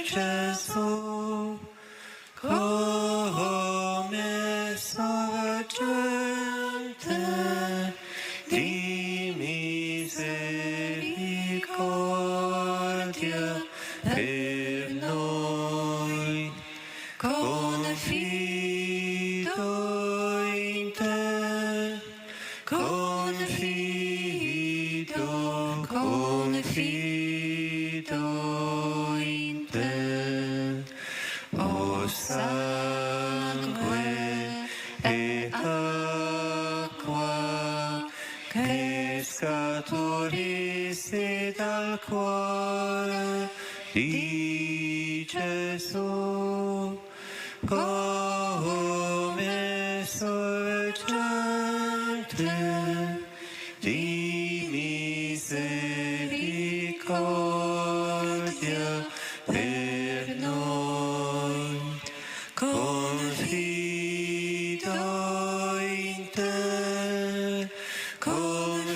Gesù, come sorgente di misericordia per noi, confido in te, confido in te, o sangue e acqua che scaturissi dal cuore di Gesù, come sorgente di misericordia per noi, confido in te, confido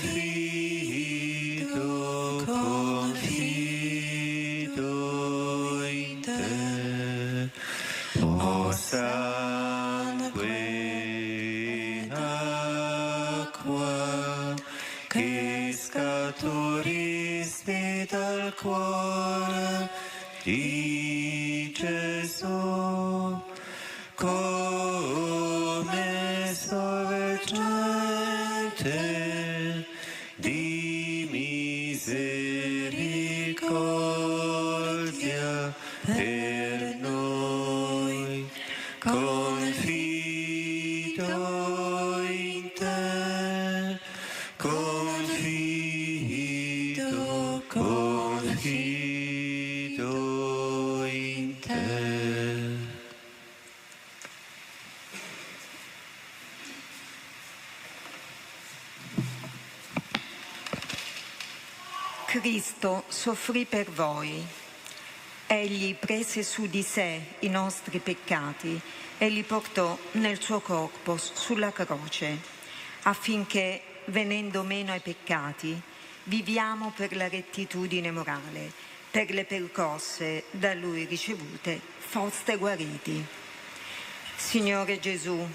in te, o sangue, acqua che scaturissi dal cuore di Gesù, come sorgente di misericordia per noi, confido in te, confido in te. Cristo soffrì per voi. Egli prese su di sé i nostri peccati e li portò nel suo corpo sulla croce, affinché, venendo meno ai peccati, viviamo per la rettitudine morale, per le percosse da Lui ricevute, foste guariti. Signore Gesù,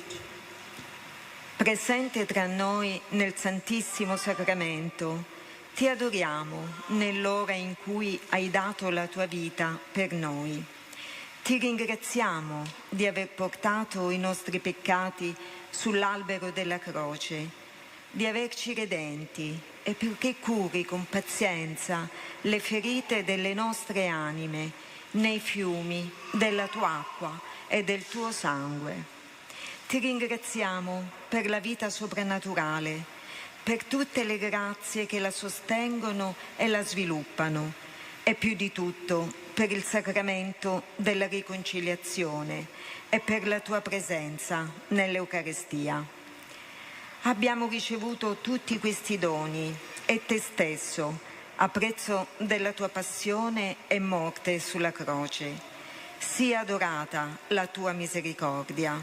presente tra noi nel Santissimo Sacramento, ti adoriamo nell'ora in cui hai dato la tua vita per noi. Ti ringraziamo di aver portato i nostri peccati sull'albero della croce, di averci redenti e perché curi con pazienza le ferite delle nostre anime nei fiumi della tua acqua e del tuo sangue. Ti ringraziamo per la vita soprannaturale, per tutte le grazie che la sostengono e la sviluppano, e più di tutto per il sacramento della riconciliazione e per la tua presenza nell'Eucarestia. Abbiamo ricevuto tutti questi doni e te stesso, a prezzo della tua passione e morte sulla croce. Sia adorata la tua misericordia.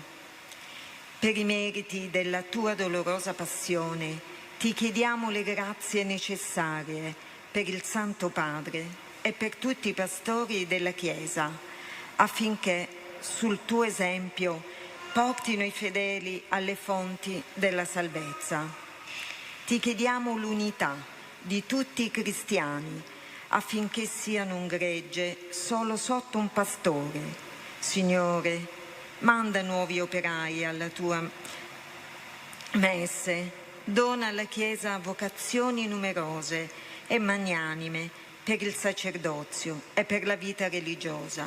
Per i meriti della tua dolorosa passione, ti chiediamo le grazie necessarie per il Santo Padre e per tutti i pastori della Chiesa, affinché sul tuo esempio portino i fedeli alle fonti della salvezza. Ti chiediamo l'unità di tutti i cristiani, affinché siano un gregge solo sotto un pastore. Signore, manda nuovi operai alla tua messe. Dona alla Chiesa vocazioni numerose e magnanime per il sacerdozio e per la vita religiosa.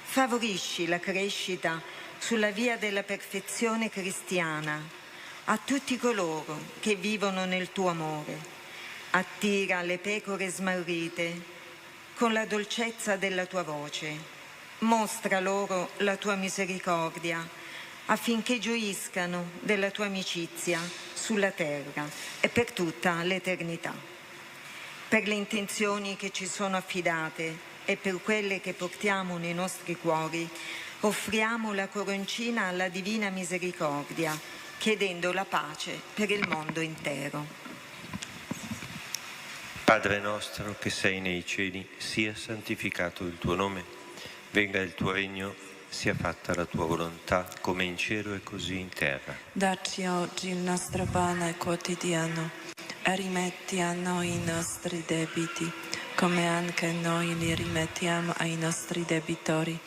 Favorisci la crescita sulla via della perfezione cristiana a tutti coloro che vivono nel tuo amore. Attira le pecore smarrite con la dolcezza della tua voce. Mostra loro la tua misericordia affinché gioiscano della tua amicizia sulla terra e per tutta l'eternità. Per le intenzioni che ci sono affidate e per quelle che portiamo nei nostri cuori, offriamo la coroncina alla Divina Misericordia, chiedendo la pace per il mondo intero. Padre nostro che sei nei cieli, sia santificato il tuo nome. Venga il tuo regno, sia fatta la tua volontà, come in cielo e così in terra. Dacci oggi il nostro pane quotidiano e rimetti a noi i nostri debiti, come anche noi li rimettiamo ai nostri debitori.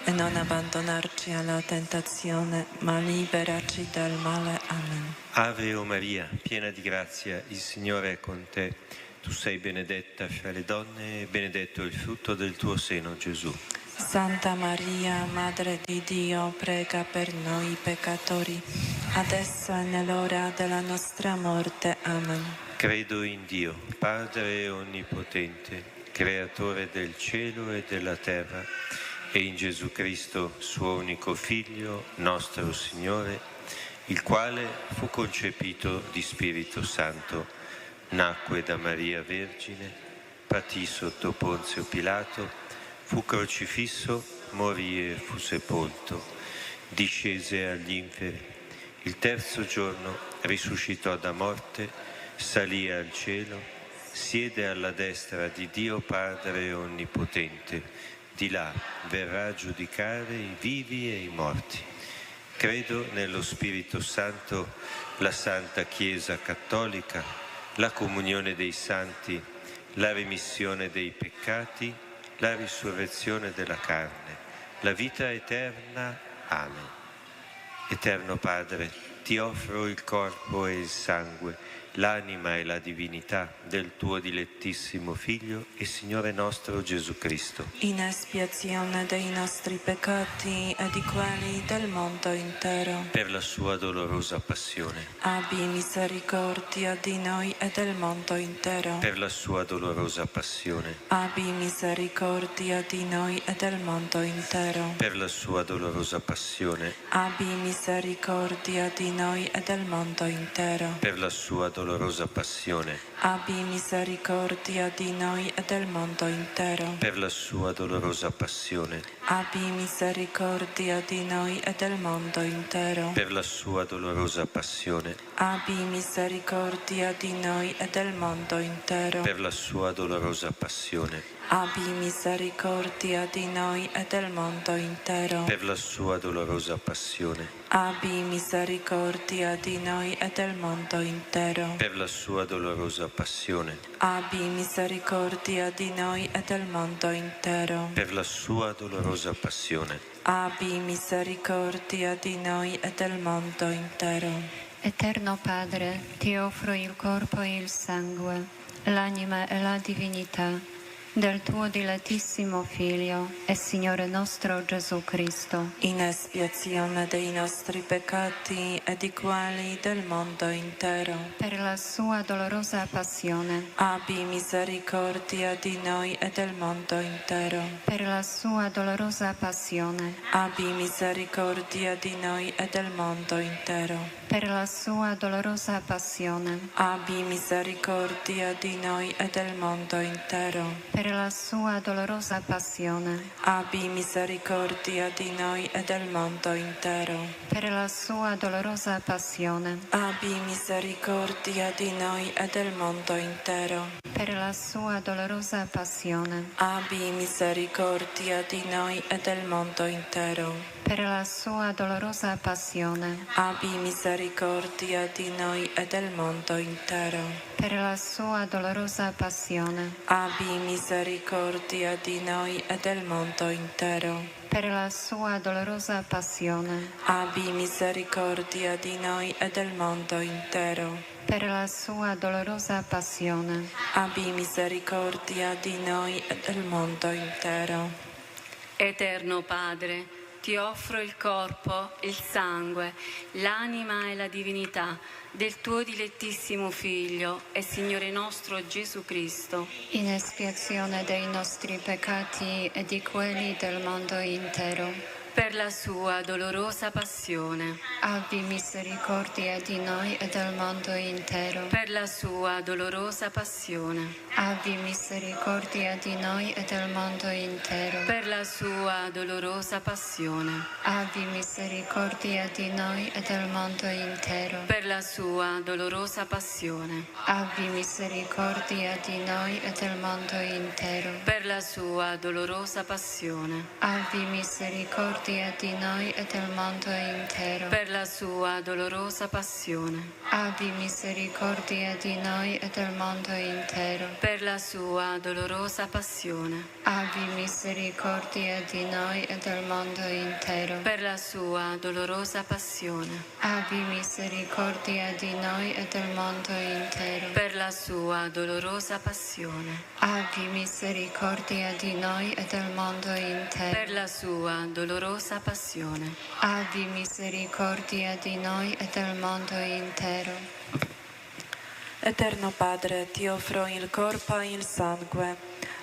E non abbandonarci alla tentazione, ma liberaci dal male. Amen. Ave o Maria, piena di grazia, il Signore è con te. Tu sei benedetta fra le donne e benedetto il frutto del tuo seno, Gesù. Santa Maria, Madre di Dio, prega per noi peccatori, adesso e nell'ora della nostra morte. Amen. Credo in Dio, Padre onnipotente, creatore del cielo e della terra, e in Gesù Cristo, suo unico Figlio, nostro Signore, il quale fu concepito di Spirito Santo, nacque da Maria Vergine, patì sotto Ponzio Pilato, fu crocifisso, morì e fu sepolto, discese agli inferi. Il terzo giorno risuscitò da morte, salì al cielo, siede alla destra di Dio Padre Onnipotente. Di là verrà a giudicare i vivi e i morti. Credo nello Spirito Santo, la Santa Chiesa Cattolica, la comunione dei santi, la remissione dei peccati, la risurrezione della carne, la vita eterna. Amen. Eterno Padre, ti offro il corpo e il sangue, l'anima e la divinità del tuo dilettissimo Figlio e Signore nostro Gesù Cristo, In espiazione dei nostri peccati e di quelli del mondo intero. per la sua dolorosa passione, Abbi misericordia di noi e del mondo intero. per la sua dolorosa passione, Abbi misericordia di noi e del mondo intero. per la sua dolorosa passione, Abbi misericordia di noi e del mondo intero. per la sua dolorosa passione, Abbi misericordia di noi e del mondo intero. per la sua dolorosa passione, Abbi misericordia di noi e del mondo intero. per la sua dolorosa passione, Abbi misericordia di noi e del mondo intero. per la sua dolorosa passione, Abbi misericordia di noi e del mondo intero. per la sua dolorosa passione, Abbi misericordia di noi e del mondo intero. per la sua dolorosa passione, Abbi misericordia di noi e del mondo intero. per la sua dolorosa passione, Abbi misericordia di noi e del mondo intero. Eterno Padre, ti offro il corpo e il sangue, l'anima e la divinità del tuo dilettissimo Figlio e Signore nostro Gesù Cristo, In espiazione dei nostri peccati e di quelli del mondo intero. per la sua dolorosa passione, Abbi misericordia di noi e del mondo intero. per la sua dolorosa passione, Abbi misericordia di noi e del mondo intero. per la sua dolorosa passione, Abbi misericordia di noi e del mondo intero. per la sua dolorosa passione, Abbi misericordia di noi e del mondo intero. per la sua dolorosa passione, Abbi misericordia di noi e del mondo intero. per la sua dolorosa passione, Abbi misericordia di noi e del mondo intero. per la sua dolorosa passione, Abbi misericordia di noi e del mondo intero. per la sua dolorosa passione, Abbi misericordia di noi e del mondo intero. per la sua dolorosa passione, Abbi misericordia di noi e del mondo intero. per la sua dolorosa passione, Abbi misericordia di noi e del mondo intero. Eterno Padre, ti offro il corpo, il sangue, l'anima e la divinità del tuo dilettissimo Figlio e Signore nostro Gesù Cristo, in espiazione dei nostri peccati e di quelli del mondo intero. per la sua dolorosa passione, abbi misericordia di noi e del mondo intero. per la sua dolorosa passione, Abbi misericordia di noi e del mondo intero. per la sua dolorosa passione, Abbi misericordia di noi e del mondo intero. per la sua dolorosa passione, Abbi misericordia di noi e del mondo intero. per la sua dolorosa passione, Abbi misericordia di noi e del mondo intero. per la sua dolorosa passione, Abbi misericordia di noi e del mondo intero. per la sua dolorosa passione, Abbi misericordia di noi e del mondo intero. per la sua dolorosa passione, Abbi misericordia di noi e del mondo intero. per la sua dolorosa passione, Abbi misericordia di noi e del mondo intero. per la sua dolorosa passione, Abbi misericordia di noi e del mondo intero. Eterno Padre, ti offro il corpo e il sangue,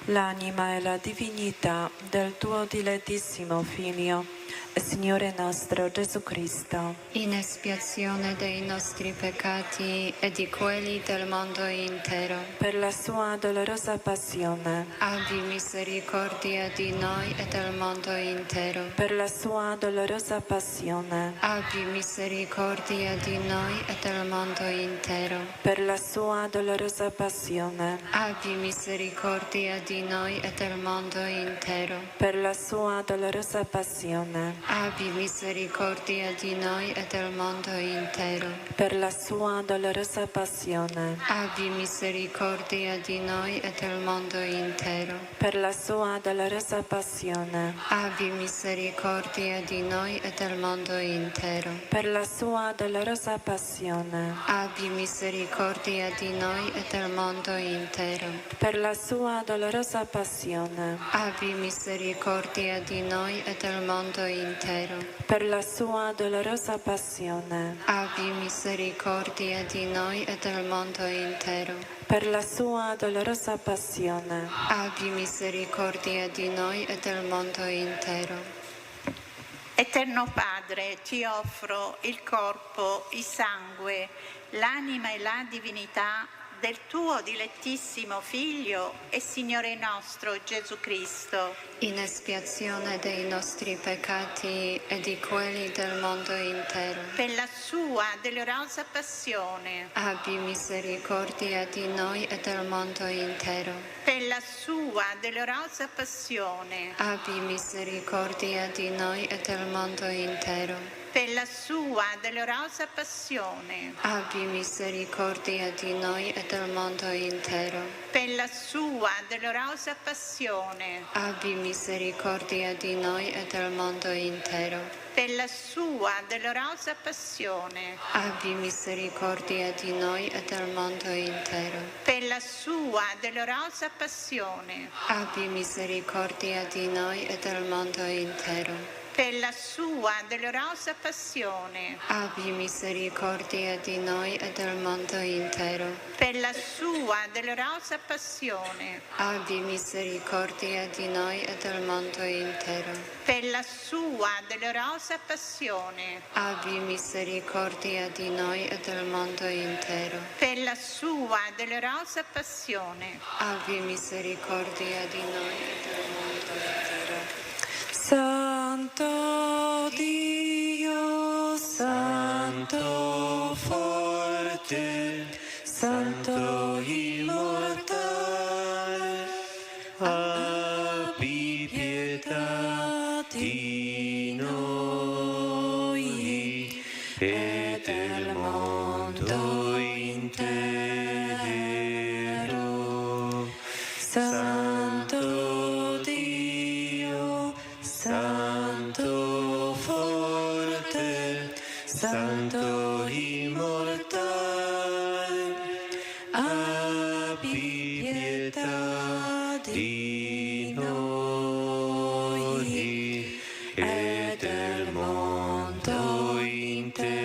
l'anima e la divinità del tuo dilettissimo Figlio e Signore nostro Gesù Cristo, In espiazione dei nostri peccati e di quelli del mondo intero. per la sua dolorosa passione, Abbi misericordia di noi e del mondo intero. per la sua dolorosa passione, Abbi misericordia di noi e del mondo intero. per la sua dolorosa passione, Abbi misericordia di noi e del mondo intero. per la sua dolorosa passione, Abbi misericordia di noi e del mondo intero. per la sua dolorosa passione, Abbi misericordia di noi e del mondo intero. per la sua dolorosa passione, Abbi misericordia di noi e del mondo intero. per la sua dolorosa passione, Abbi misericordia di noi e del mondo intero. per la sua dolorosa passione, Abbi misericordia di noi e del mondo intero. per la sua dolorosa passione, Abbi misericordia di noi e del mondo intero. per la sua dolorosa passione, Abbi misericordia di noi e del mondo intero. Eterno Padre, ti offro il corpo, il sangue, l'anima e la divinità del tuo dilettissimo Figlio e Signore nostro Gesù Cristo, In espiazione dei nostri peccati e di quelli del mondo intero. per la sua dolorosa passione, Abbi misericordia di noi e del mondo intero. per la sua dolorosa passione, Abbi misericordia di noi e del mondo intero. per la sua dolorosa passione, Abbi misericordia di noi e del mondo intero. per la sua dolorosa passione, Abbi misericordia di noi e del mondo intero. per la sua dolorosa passione, Abbi misericordia di noi e del mondo intero. per la sua dolorosa passione, Abbi misericordia di noi e del mondo intero. per la sua dolorosa passione, Abbi misericordia di noi e del mondo intero. per la sua dolorosa passione, Abbi misericordia di noi e del mondo intero. per la sua dolorosa passione, Abbi misericordia di noi e del mondo intero. per la sua dolorosa passione, Abbi misericordia di noi e del mondo intero. Santo Dio, Santo forte, Santo immortale, abbi pietà di noi e del mondo intero. Santo Dio, Santo forte, Santo immortale, abbi pietà di noi e del mondo intero.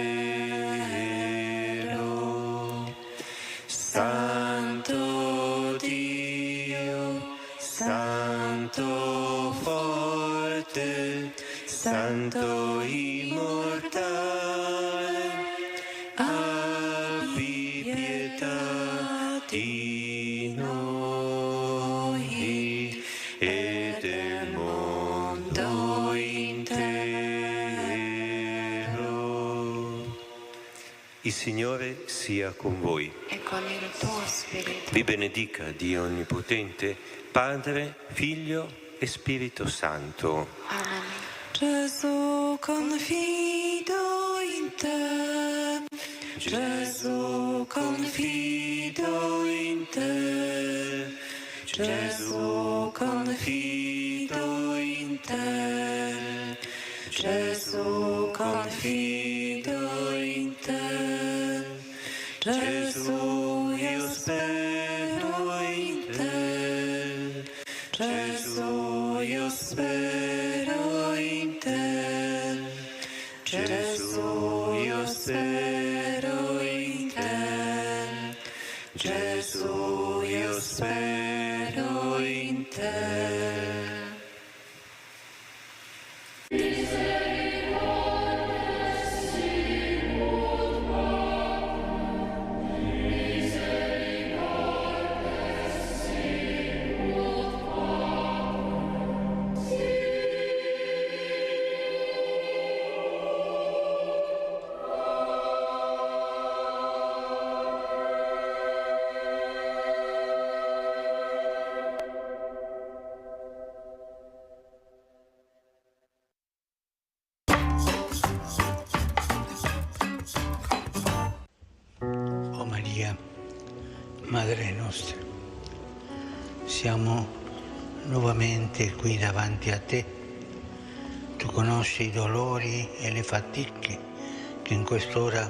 Santo Dio, Santo forte, Santo immortale, abbi pietà di noi e del mondo intero. Il Signore sia con voi. E con il tuo spirito. Vi benedica Dio Onnipotente, Padre, Figlio e Spirito Santo. Amen. Gesù, confido in te. Gesù, confido in te. Gesù, confido in te. Gesù, confido in te. Gesù, io spero in te. Gesù, io spero in te. Gesù, io spero in te. Gesù, io spero in te. O Maria, Madre nostra, siamo nuovamente qui davanti a te. Tu conosci i dolori e le fatiche che in quest'ora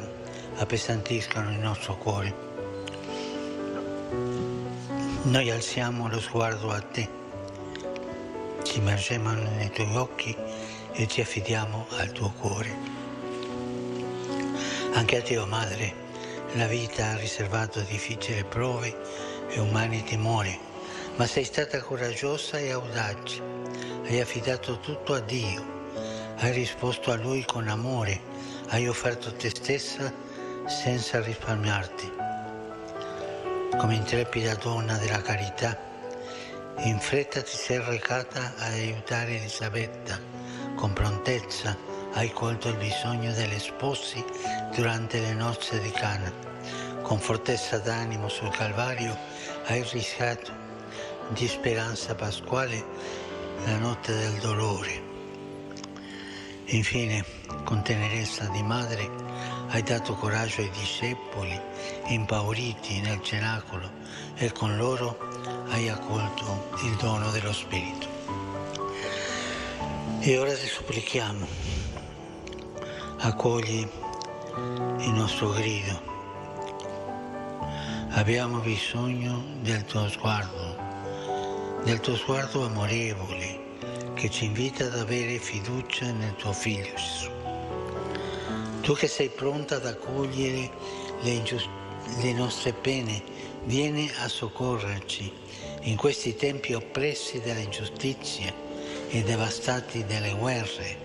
appesantiscono il nostro cuore. Noi alziamo lo sguardo a te, ci immergiamo nei tuoi occhi e ci affidiamo al tuo cuore. Anche a te, o Madre, la vita ha riservato difficili prove e umani timori, ma sei stata coraggiosa e audace. Hai affidato tutto a Dio, hai risposto a Lui con amore, hai offerto te stessa senza risparmiarti. Come intrepida donna della carità, in fretta ti sei recata ad aiutare Elisabetta. Con prontezza hai colto il bisogno degli sposi durante le nozze di Cana. Con fortezza d'animo sul Calvario hai rischiato di speranza pasquale la notte del dolore. Infine, con tenerezza di madre, hai dato coraggio ai discepoli impauriti nel cenacolo e con loro hai accolto il dono dello Spirito. E ora ti supplichiamo, accogli il nostro grido. Abbiamo bisogno del tuo sguardo amorevole che ci invita ad avere fiducia nel tuo Figlio Gesù. Tu che sei pronta ad accogliere le nostre pene, vieni a soccorrerci in questi tempi oppressi dall'ingiustizia e devastati dalle guerre.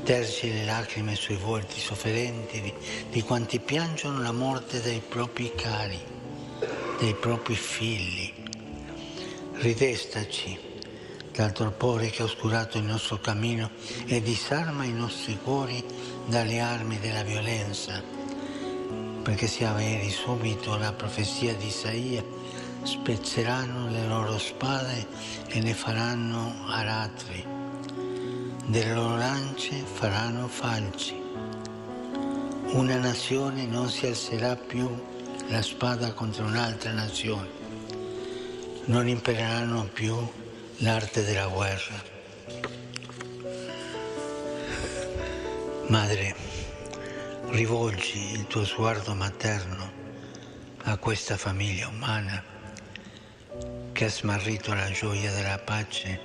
Tergi le lacrime sui volti sofferenti di quanti piangono la morte dei propri cari, dei propri figli. Ridestaci dal torpore che ha oscurato il nostro cammino e disarma i nostri cuori dalle armi della violenza, perché si avveri subito la profezia di Isaia: spezzeranno le loro spade e ne faranno aratri, delle loro lance faranno falci. Una nazione non si alzerà più la spada contro un'altra nazione, non impereranno più l'arte della guerra. Madre, rivolgi il tuo sguardo materno a questa famiglia umana che ha smarrito la gioia della pace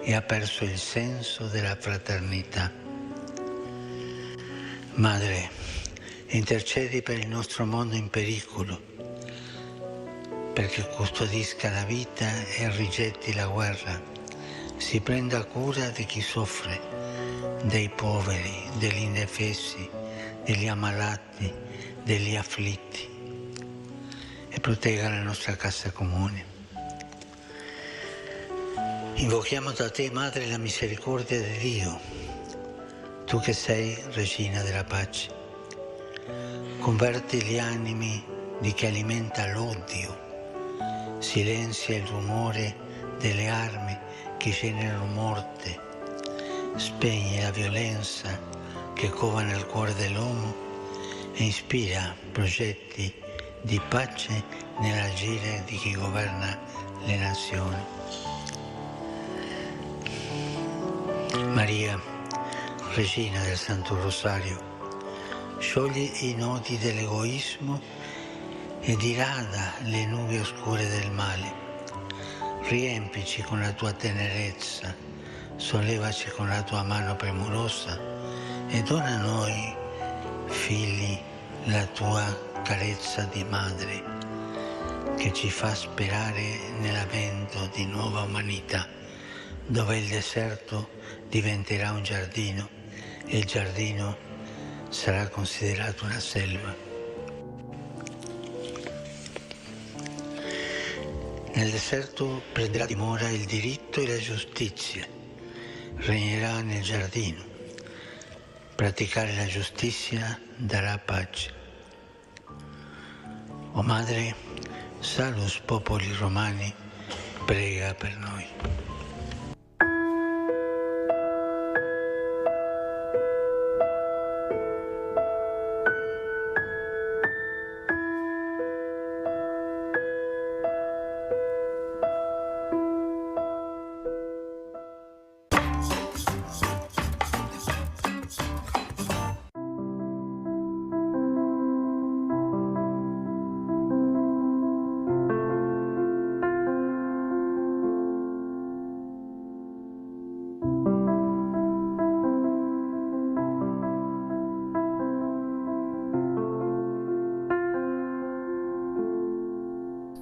e ha perso il senso della fraternità. Madre, intercedi per il nostro mondo in pericolo, perché custodisca la vita e rigetti la guerra, si prenda cura di chi soffre, dei poveri, degli indefessi, degli ammalati, degli afflitti, e protegga la nostra casa comune. Invochiamo da te, Madre, la misericordia di Dio, tu che sei Regina della pace. Converti gli animi di chi alimenta l'odio, silenzia il rumore delle armi che generano morte, spegne la violenza che cova nel cuore dell'uomo e ispira progetti di pace nell'agire di chi governa le nazioni. Maria, Regina del Santo Rosario, sciogli i nodi dell'egoismo e dirada le nubi oscure del male. Riempici con la tua tenerezza, sollevaci con la tua mano premurosa e dona a noi, figli, la tua carezza di madre, che ci fa sperare nell'avvento di nuova umanità, dove il deserto diventerà un giardino e il giardino sarà considerato una selva. Nel deserto prenderà dimora il diritto e la giustizia, regnerà nel giardino. Praticare la giustizia darà pace. O Madre, salus popoli romani, prega per noi.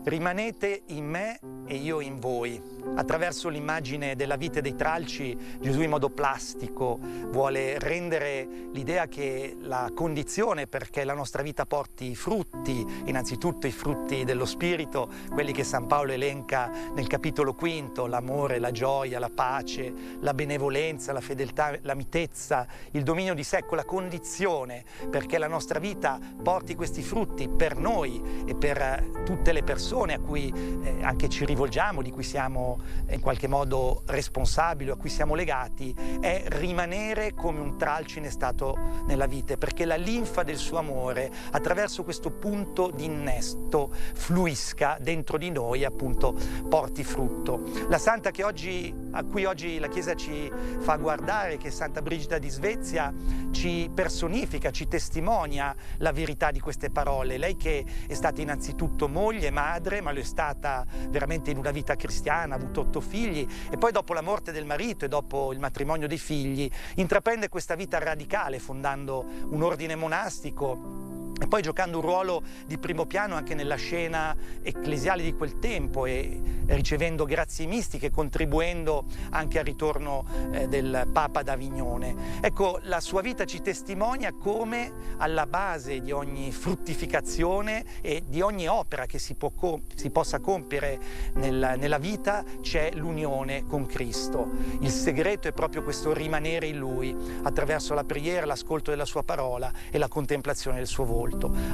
Rimanete in me e io in voi. Attraverso l'immagine della vite dei tralci, Gesù in modo plastico vuole rendere l'idea che la condizione perché la nostra vita porti frutti, innanzitutto i frutti dello Spirito, quelli che San Paolo elenca nel capitolo quinto, l'amore, la gioia, la pace, la benevolenza, la fedeltà, la mitezza, il dominio di sé, ecco la condizione perché la nostra vita porti questi frutti per noi e per tutte le persone a cui anche ci rivolgiamo, di cui siamo in qualche modo responsabili, a cui siamo legati, è rimanere come un tralci innestato nella vite, perché la linfa del suo amore attraverso questo punto di innesto fluisca dentro di noi e appunto porti frutto. La santa a cui oggi la Chiesa ci fa guardare, che è Santa Brigida di Svezia, ci personifica, ci testimonia la verità di queste parole. Lei che è stata innanzitutto moglie, madre, ma lo è stata veramente in una vita cristiana, ha avuto 8 figli e poi dopo la morte del marito e dopo il matrimonio dei figli intraprende questa vita radicale fondando un ordine monastico e poi giocando un ruolo di primo piano anche nella scena ecclesiale di quel tempo e ricevendo grazie mistiche, contribuendo anche al ritorno del Papa ad Avignone. Ecco, la sua vita ci testimonia come alla base di ogni fruttificazione e di ogni opera che si possa compiere nella vita c'è l'unione con Cristo. Il segreto è proprio questo rimanere in Lui attraverso la preghiera, l'ascolto della sua parola e la contemplazione del suo volto.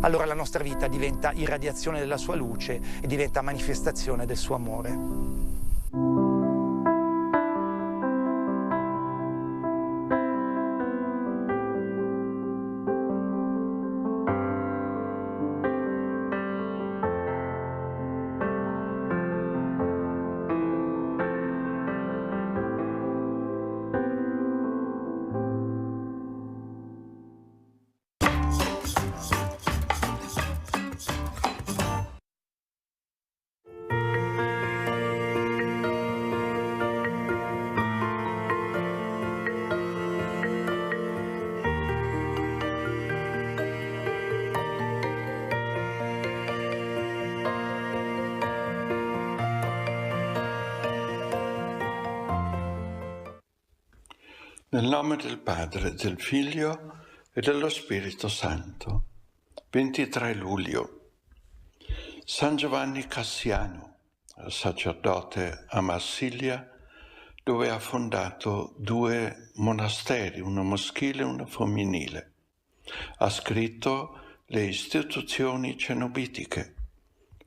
Allora la nostra vita diventa irradiazione della sua luce e diventa manifestazione del suo amore. Nel nome del Padre, del Figlio e dello Spirito Santo. 23 luglio. San Giovanni Cassiano, sacerdote a Marsiglia, dove ha fondato 2 monasteri, uno maschile e uno femminile. Ha scritto le istituzioni cenobitiche,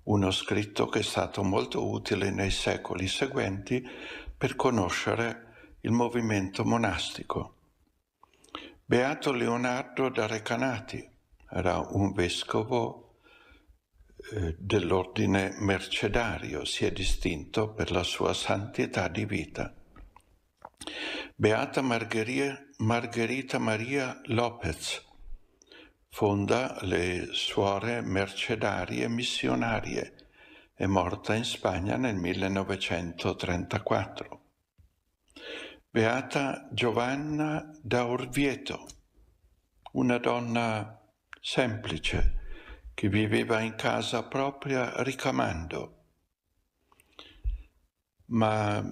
uno scritto che è stato molto utile nei secoli seguenti per conoscere il movimento monastico. Beato Leonardo da Recanati era un vescovo dell'ordine mercedario, si è distinto per la sua santità di vita. Beata Margherita Maria Lopez fonda le suore mercedarie missionarie, è morta in Spagna nel 1934. Beata Giovanna da Orvieto, una donna semplice che viveva in casa propria ricamando, ma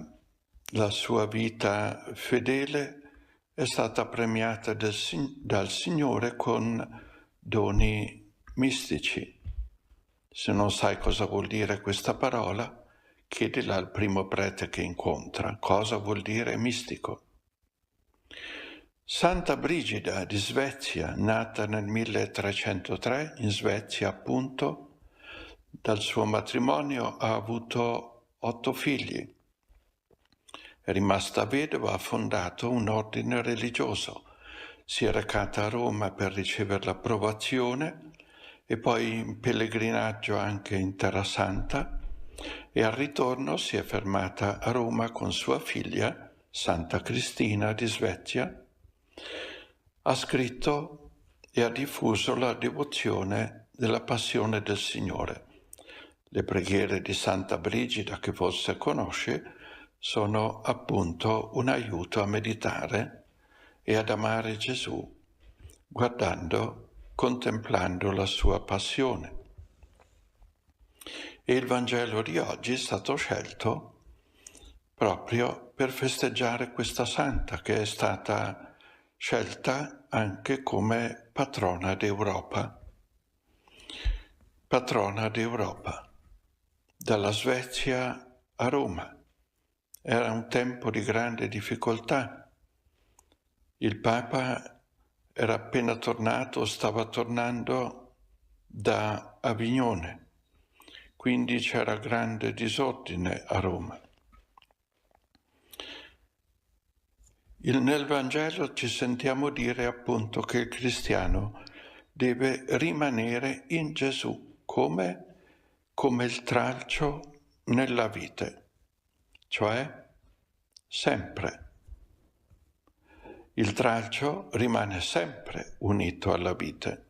la sua vita fedele è stata premiata dal Signore con doni mistici. Se non sai cosa vuol dire questa parola, chiedila al primo prete che incontra. Cosa vuol dire mistico? Santa Brigida di Svezia, nata nel 1303 in Svezia appunto, dal suo matrimonio ha avuto 8 figli. È rimasta vedova, ha fondato un ordine religioso. Si è recata a Roma per ricevere l'approvazione e poi in pellegrinaggio anche in Terra Santa, e al ritorno si è fermata a Roma con sua figlia, Santa Cristina di Svezia. Ha scritto e ha diffuso la devozione della Passione del Signore. Le preghiere di Santa Brigida, che forse conosce, sono appunto un aiuto a meditare e ad amare Gesù, contemplando la sua passione. E il Vangelo di oggi è stato scelto proprio per festeggiare questa santa, che è stata scelta anche come patrona d'Europa. Patrona d'Europa, dalla Svezia a Roma. Era un tempo di grande difficoltà. Il Papa era appena tornato, stava tornando da Avignone. Quindi c'era grande disordine a Roma. Nel Vangelo ci sentiamo dire appunto che il cristiano deve rimanere in Gesù come il tralcio nella vite, cioè sempre. Il tralcio rimane sempre unito alla vite.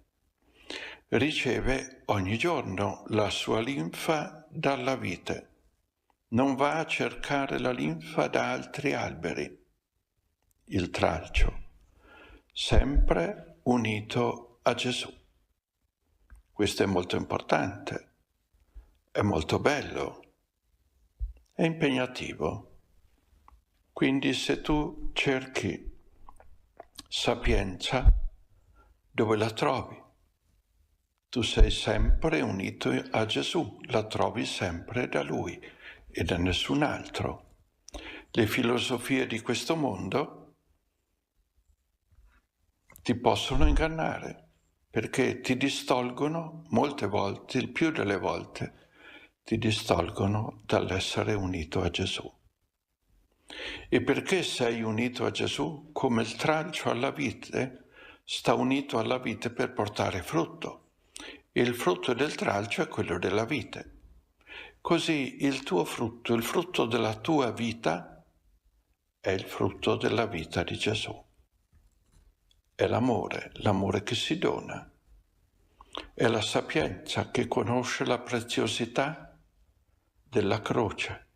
Riceve ogni giorno la sua linfa dalla vite. Non va a cercare la linfa da altri alberi. Il tralcio, sempre unito a Gesù. Questo è molto importante, è molto bello, è impegnativo. Quindi se tu cerchi sapienza, dove la trovi? Tu sei sempre unito a Gesù, la trovi sempre da Lui e da nessun altro. Le filosofie di questo mondo ti possono ingannare, perché ti distolgono molte volte, il più delle volte, ti distolgono dall'essere unito a Gesù. E perché sei unito a Gesù, come il tralcio alla vite, sta unito alla vite per portare frutto. E il frutto del tralcio è quello della vite. Così il tuo frutto, il frutto della tua vita, è il frutto della vita di Gesù. È l'amore che si dona. È la sapienza che conosce la preziosità della croce,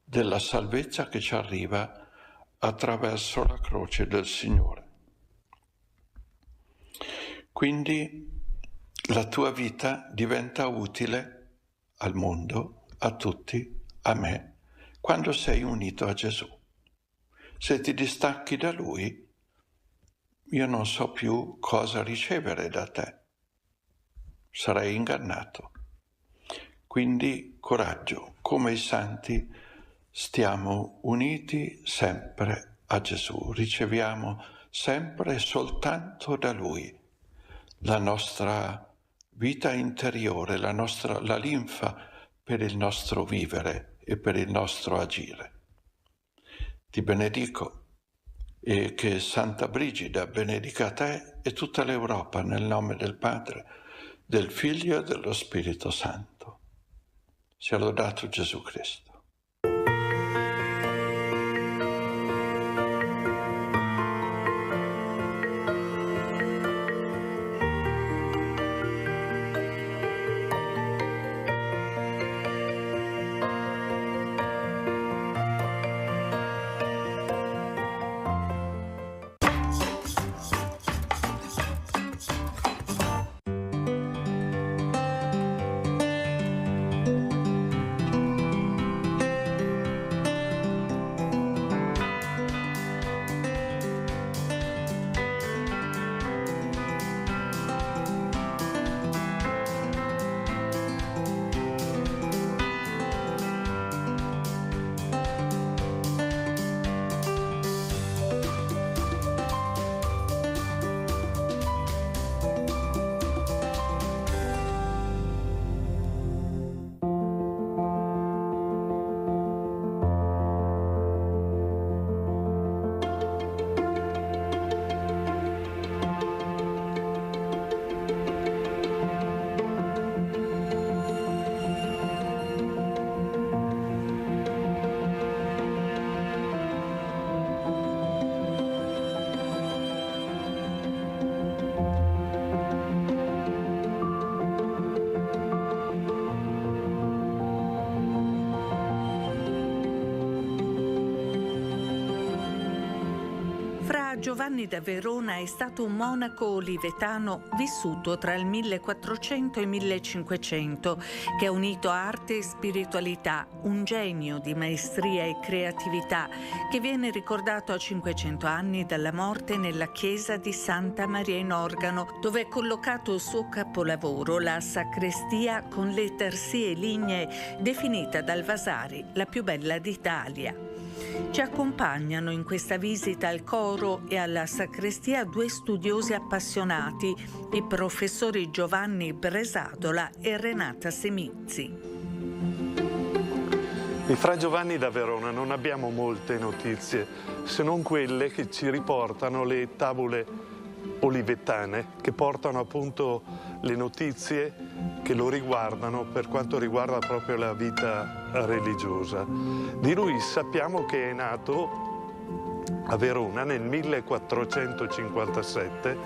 della salvezza che ci arriva attraverso la croce del Signore. Quindi la tua vita diventa utile al mondo, a tutti, a me, quando sei unito a Gesù. Se ti distacchi da Lui, io non so più cosa ricevere da te. Sarai ingannato. Quindi coraggio, come i santi stiamo uniti sempre a Gesù, riceviamo sempre e soltanto da Lui la nostra vita interiore, la linfa per il nostro vivere e per il nostro agire. Ti benedico e che Santa Brigida benedica te e tutta l'Europa nel nome del Padre, del Figlio e dello Spirito Santo. Sia lodato Gesù Cristo. Giovanni da Verona è stato un monaco olivetano vissuto tra il 1400 e il 1500, che ha unito arte e spiritualità, un genio di maestria e creatività, che viene ricordato a 500 anni dalla morte nella chiesa di Santa Maria in Organo, dove è collocato il suo capolavoro, la sacrestia con le terzie lignee, definita dal Vasari la più bella d'Italia. Ci accompagnano in questa visita al coro e alla sacrestia due studiosi appassionati, i professori Giovanni Bresadola e Renata Semizzi. Di Fra Giovanni da Verona non abbiamo molte notizie, se non quelle che ci riportano le tavole olivetane, che portano appunto le notizie che lo riguardano per quanto riguarda proprio la vita religiosa. Di lui sappiamo che è nato a Verona nel 1457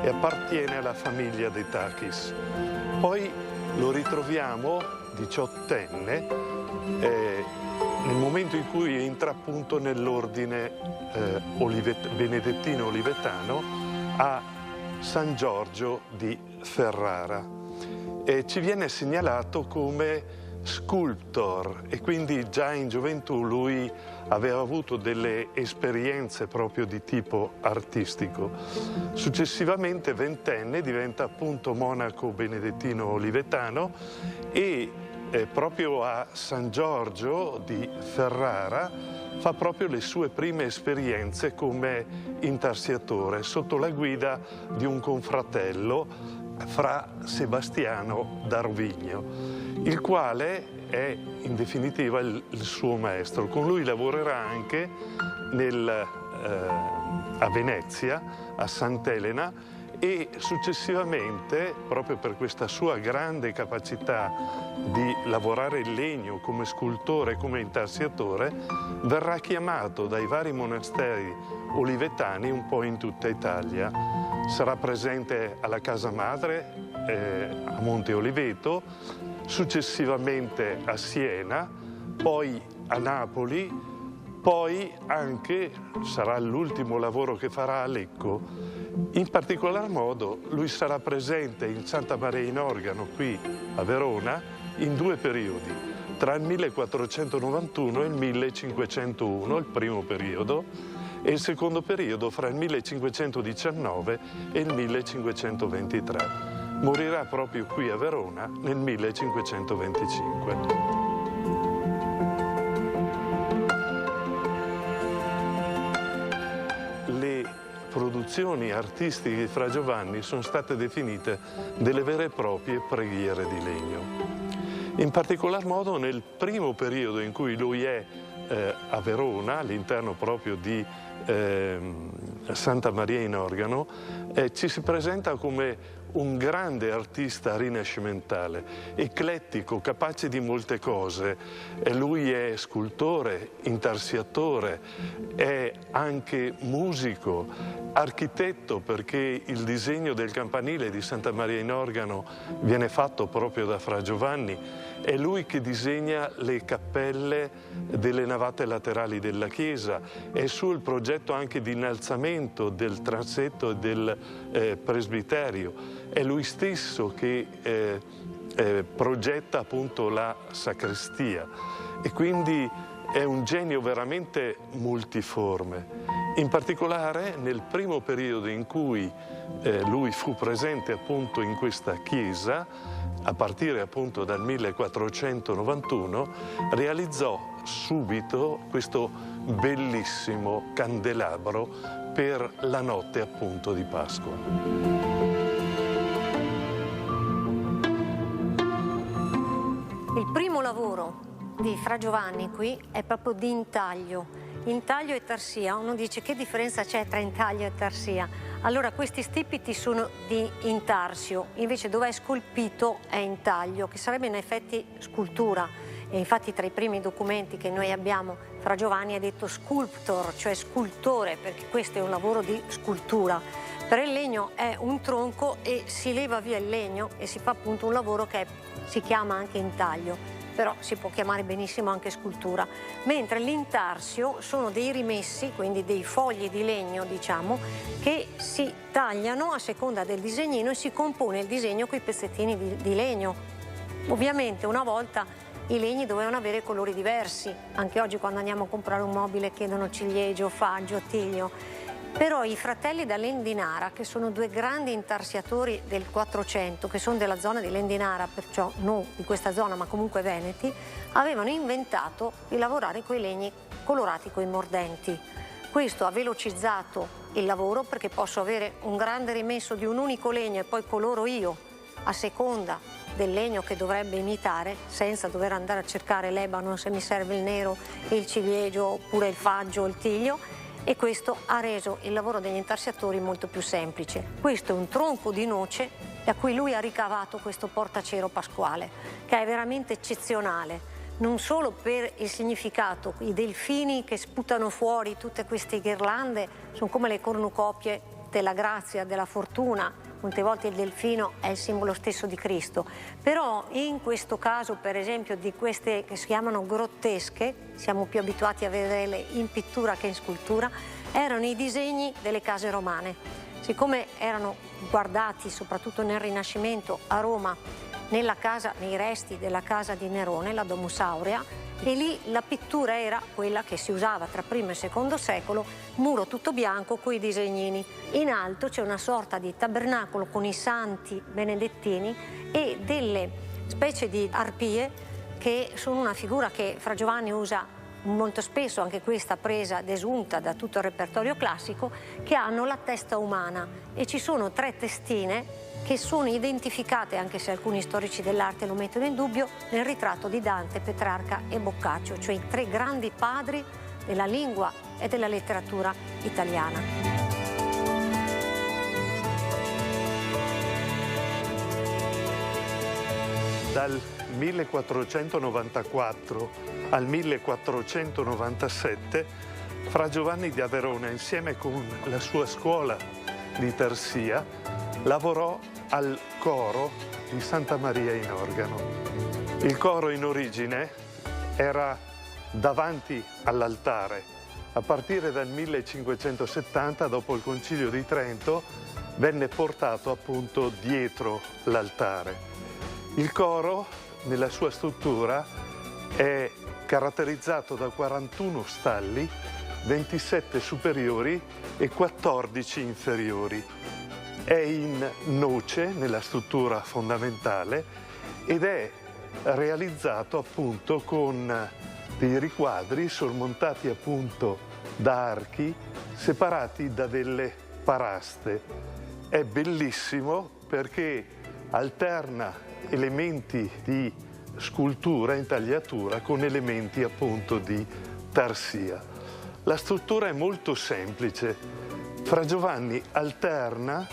e appartiene alla famiglia dei Tachis. Poi lo ritroviamo diciottenne nel momento in cui entra appunto nell'ordine benedettino olivetano a San Giorgio di Ferrara. Ci viene segnalato come sculptor e quindi già in gioventù lui aveva avuto delle esperienze proprio di tipo artistico. Successivamente, ventenne, diventa appunto monaco benedettino olivetano e proprio a San Giorgio di Ferrara fa proprio le sue prime esperienze come intarsiatore sotto la guida di un confratello, Fra Sebastiano da Rovigno, il quale è in definitiva il suo maestro. Con lui lavorerà anche a Venezia, a Sant'Elena, e successivamente, proprio per questa sua grande capacità di lavorare il legno come scultore, come intarsiatore, verrà chiamato dai vari monasteri olivetani un po' in tutta Italia. Sarà presente alla casa madre a Monte Oliveto, successivamente a Siena, poi a Napoli, poi anche sarà l'ultimo lavoro che farà a Lecco. In particolar modo lui sarà presente in Santa Maria in Organo, qui a Verona, in due periodi, tra il 1491 e il 1501, il primo periodo, e il secondo periodo fra il 1519 e il 1523. Morirà proprio qui a Verona nel 1525. Le produzioni artistiche di Fra Giovanni sono state definite delle vere e proprie preghiere di legno. In particolar modo nel primo periodo in cui lui è a Verona, all'interno proprio di Santa Maria in Organo, ci si presenta come un grande artista rinascimentale, eclettico, capace di molte cose. Lui è scultore, intarsiatore, è anche musico, architetto, perché il disegno del campanile di Santa Maria in Organo viene fatto proprio da Fra Giovanni. È lui che disegna le cappelle delle navate laterali della chiesa, è sul progetto anche di innalzamento del transetto e del presbiterio. È lui stesso che progetta appunto la sacrestia e quindi è un genio veramente multiforme. In particolare nel primo periodo in cui lui fu presente appunto in questa chiesa, a partire appunto dal 1491, realizzò subito questo bellissimo candelabro per la notte appunto di Pasqua. Il primo lavoro di Fra Giovanni qui è proprio di intaglio e tarsia. Uno dice: che differenza c'è tra intaglio e tarsia? Allora questi stipiti sono di intarsio, invece dove è scolpito è intaglio, che sarebbe in effetti scultura. E infatti tra i primi documenti che noi abbiamo Fra Giovanni è detto sculptor, cioè scultore, perché questo è un lavoro di scultura. Per il legno è un tronco e si leva via il legno e si fa appunto un lavoro che si chiama anche intaglio, però si può chiamare benissimo anche scultura. Mentre l'intarsio sono dei rimessi, quindi dei fogli di legno, diciamo, che si tagliano a seconda del disegnino e si compone il disegno con i pezzettini di legno. Ovviamente una volta i legni dovevano avere colori diversi, anche oggi quando andiamo a comprare un mobile chiedono ciliegio, faggio, tiglio. Però i fratelli da Lendinara, che sono due grandi intarsiatori del 400, che sono della zona di Lendinara, perciò non di questa zona ma comunque veneti, avevano inventato di lavorare con i legni colorati coi mordenti. Questo ha velocizzato il lavoro perché posso avere un grande rimesso di un unico legno e poi coloro io a seconda del legno che dovrebbe imitare, senza dover andare a cercare l'ebano se mi serve il nero, il ciliegio oppure il faggio o il tiglio. E questo ha reso il lavoro degli intarsiatori molto più semplice. Questo è un tronco di noce da cui lui ha ricavato questo portacero pasquale, che è veramente eccezionale, non solo per il significato, i delfini che sputano fuori tutte queste ghirlande sono come le cornucopie della grazia, della fortuna. Molte volte il delfino è il simbolo stesso di Cristo, però in questo caso per esempio di queste che si chiamano grottesche, siamo più abituati a vederle in pittura che in scultura, erano i disegni delle case romane. Siccome erano guardati soprattutto nel Rinascimento a Roma, nella casa, nei resti della casa di Nerone, la Domus Aurea, e lì la pittura era quella che si usava tra primo e secondo secolo, muro tutto bianco con i disegnini. In alto c'è una sorta di tabernacolo con i santi benedettini e delle specie di arpie che sono una figura che Fra Giovanni usa molto spesso, anche questa presa desunta da tutto il repertorio classico, che hanno la testa umana e ci sono 3 testine che sono identificate, anche se alcuni storici dell'arte lo mettono in dubbio, nel ritratto di Dante, Petrarca e Boccaccio, cioè i 3 grandi padri della lingua e della letteratura italiana. Dal 1494 al 1497 Fra Giovanni da Verona, insieme con la sua scuola di Tarsia, lavorò al coro di Santa Maria in Organo. Il coro in origine era davanti all'altare. A partire dal 1570, dopo il Concilio di Trento, venne portato appunto dietro l'altare. Il coro, nella sua struttura, è caratterizzato da 41 stalli 27 superiori e 14 inferiori. È in noce nella struttura fondamentale ed è realizzato appunto con dei riquadri sormontati appunto da archi separati da delle paraste. È bellissimo perché alterna elementi di scultura, intagliatura con elementi appunto di tarsia. La struttura è molto semplice. Fra Giovanni alterna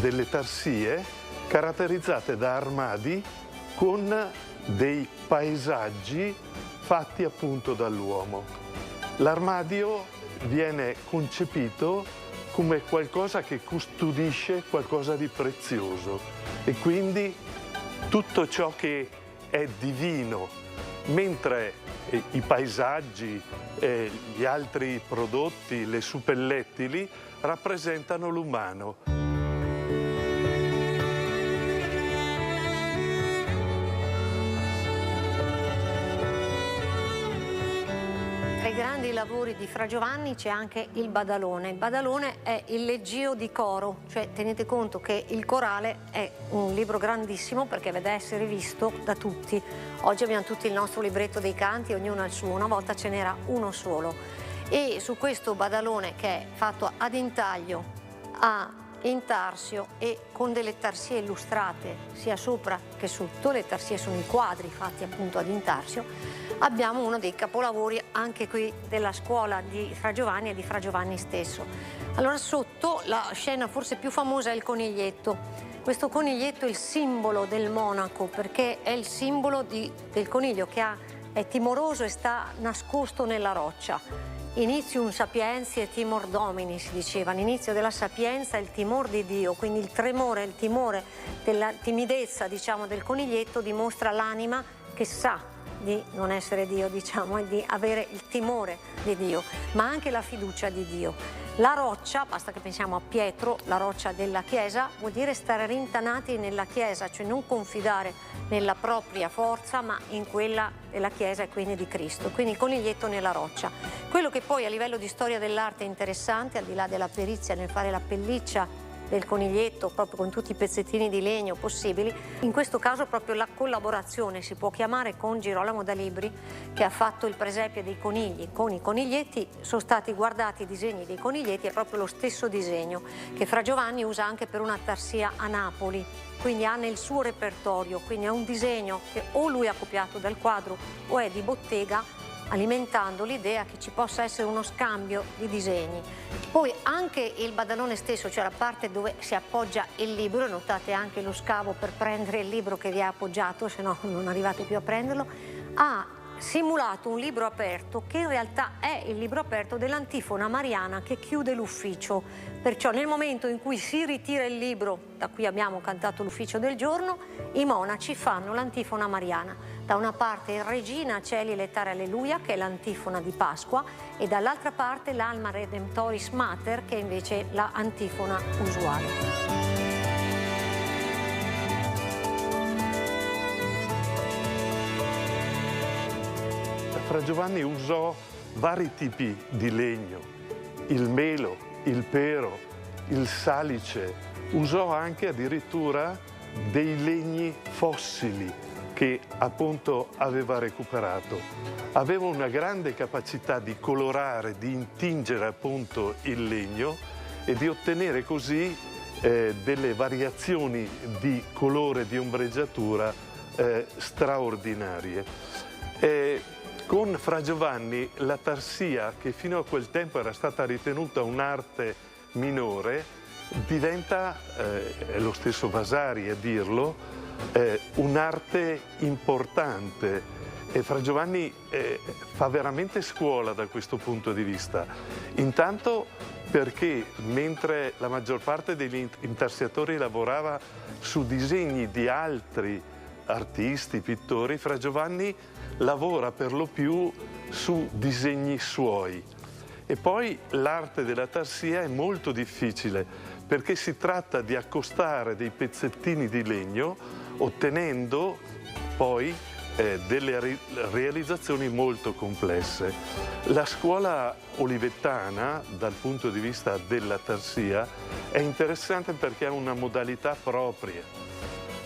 delle tarsie caratterizzate da armadi con dei paesaggi fatti appunto dall'uomo. L'armadio viene concepito come qualcosa che custodisce qualcosa di prezioso e quindi tutto ciò che è divino, mentre i paesaggi, gli altri prodotti, le suppellettili rappresentano l'umano. Tra i grandi lavori di Fra Giovanni c'è anche il badalone. Il badalone è il leggio di coro, cioè tenete conto che il corale è un libro grandissimo perché deve essere visto da tutti. Oggi abbiamo tutti il nostro libretto dei canti, ognuno ha il suo, una volta ce n'era uno solo. E su questo badalone, che è fatto ad intaglio, a intarsio e con delle tarsie illustrate sia sopra che sotto, le tarsie sono i quadri fatti appunto ad intarsio, abbiamo uno dei capolavori anche qui della scuola di Fra Giovanni e di Fra Giovanni stesso. Allora sotto la scena forse più famosa è il coniglietto. Questo coniglietto è il simbolo del monaco perché è il simbolo del coniglio che è timoroso e sta nascosto nella roccia. Initium sapientiae timor Domini, si diceva, l'inizio della sapienza è il timor di Dio, quindi il tremore, il timore della timidezza, diciamo, del coniglietto dimostra l'anima che sa di non essere Dio, diciamo, e di avere il timore di Dio, ma anche la fiducia di Dio. La roccia, basta che pensiamo a Pietro, la roccia della Chiesa, vuol dire stare rintanati nella Chiesa, cioè non confidare nella propria forza, ma in quella della Chiesa e quindi di Cristo. Quindi il coniglietto nella roccia. Quello che poi a livello di storia dell'arte è interessante, al di là della perizia nel fare la pelliccia del coniglietto, proprio con tutti i pezzettini di legno possibili, in questo caso proprio la collaborazione, si può chiamare, con Girolamo da Libri, che ha fatto il presepio dei conigli con i coniglietti. Sono stati guardati i disegni dei coniglietti, è proprio lo stesso disegno che Fra Giovanni usa anche per una tarsia a Napoli, quindi ha nel suo repertorio, quindi è un disegno che o lui ha copiato dal quadro o è di bottega, alimentando l'idea che ci possa essere uno scambio di disegni. Poi anche il badalone stesso, cioè la parte dove si appoggia il libro, notate anche lo scavo per prendere il libro che vi è appoggiato, se no non arrivate più a prenderlo, ha simulato un libro aperto che in realtà è il libro aperto dell'antifona mariana che chiude l'ufficio. Perciò nel momento in cui si ritira il libro, da cui abbiamo cantato l'ufficio del giorno, i monaci fanno l'antifona mariana. Da una parte Regina Celi Letare Alleluia, che è l'antifona di Pasqua, e dall'altra parte l'Alma Redemptoris Mater, che è invece la antifona usuale. Fra Giovanni usò vari tipi di legno, il melo, il pero, il salice, usò anche addirittura dei legni fossili che appunto aveva recuperato. Aveva una grande capacità di colorare, di intingere appunto il legno e di ottenere così delle variazioni di colore, di ombreggiatura straordinarie. Con Fra Giovanni la tarsia, che fino a quel tempo era stata ritenuta un'arte minore, diventa, è lo stesso Vasari a dirlo, un'arte importante. E Fra Giovanni fa veramente scuola da questo punto di vista. Intanto perché mentre la maggior parte degli intarsiatori lavorava su disegni di altri artisti, pittori, Fra Giovanni lavora per lo più su disegni suoi. E poi l'arte della tarsia è molto difficile perché si tratta di accostare dei pezzettini di legno ottenendo poi delle realizzazioni molto complesse. La scuola olivettana, dal punto di vista della tarsia, è interessante perché ha una modalità propria.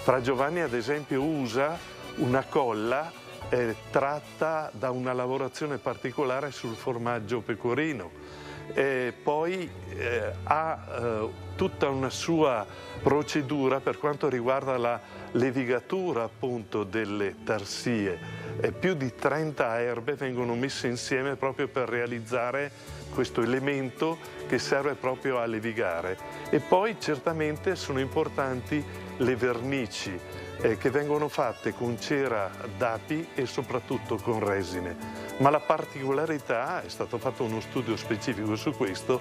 Fra Giovanni, ad esempio, usa una colla tratta da una lavorazione particolare sul formaggio pecorino. Poi ha tutta una sua procedura per quanto riguarda la levigatura appunto delle tarsie. Più di 30 erbe vengono messe insieme proprio per realizzare questo elemento che serve proprio a levigare. E poi certamente sono importanti le vernici che vengono fatte con cera d'api e soprattutto con resine. Ma la particolarità, è stato fatto uno studio specifico su questo,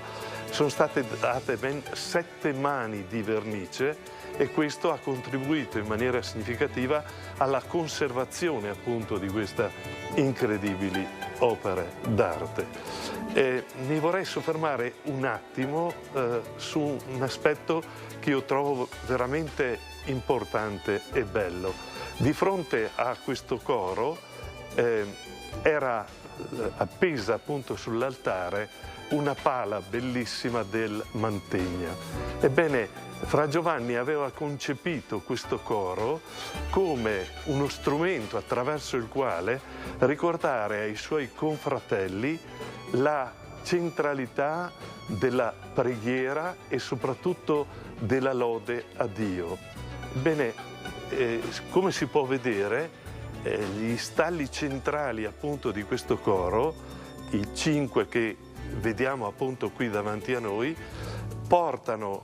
sono state date ben 7 mani di vernice e questo ha contribuito in maniera significativa alla conservazione appunto di queste incredibili opere d'arte. Mi vorrei soffermare un attimo su un aspetto che io trovo veramente importante e bello. Di fronte a questo coro era appesa appunto sull'altare una pala bellissima del Mantegna. Ebbene, Fra Giovanni aveva concepito questo coro come uno strumento attraverso il quale ricordare ai suoi confratelli la centralità della preghiera e soprattutto della lode a Dio. Bene, come si può vedere, gli stalli centrali appunto di questo coro, i 5 che vediamo appunto qui davanti a noi, portano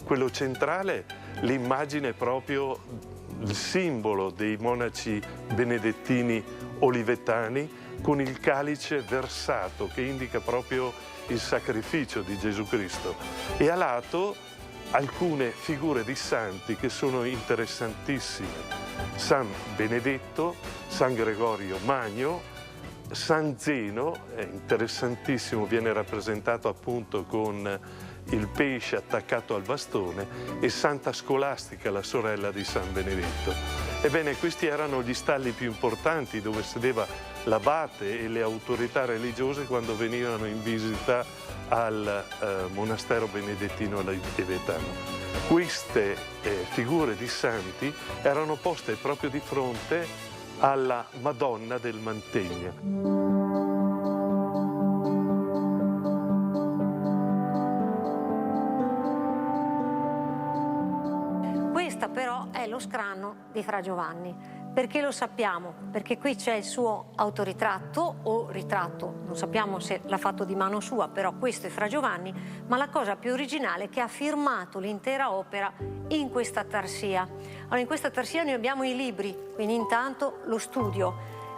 quello centrale l'immagine proprio, il simbolo dei monaci benedettini olivettani con il calice versato che indica proprio il sacrificio di Gesù Cristo, e a lato alcune figure di santi che sono interessantissime: San Benedetto, San Gregorio Magno, San Zeno, è interessantissimo, viene rappresentato appunto con il pesce attaccato al bastone, e Santa Scolastica, la sorella di San Benedetto. Ebbene, questi erano gli stalli più importanti dove sedeva l'abate e le autorità religiose quando venivano in visita al monastero benedettino olivetano. Queste figure di santi erano poste proprio di fronte alla Madonna del Mantegna. Però è lo scranno di Fra Giovanni. Perché lo sappiamo? Perché qui c'è il suo autoritratto o ritratto, non sappiamo se l'ha fatto di mano sua, però questo è Fra Giovanni, ma la cosa più originale è che ha firmato l'intera opera in questa tarsia. Allora, in questa tarsia noi abbiamo i libri, quindi intanto lo studio,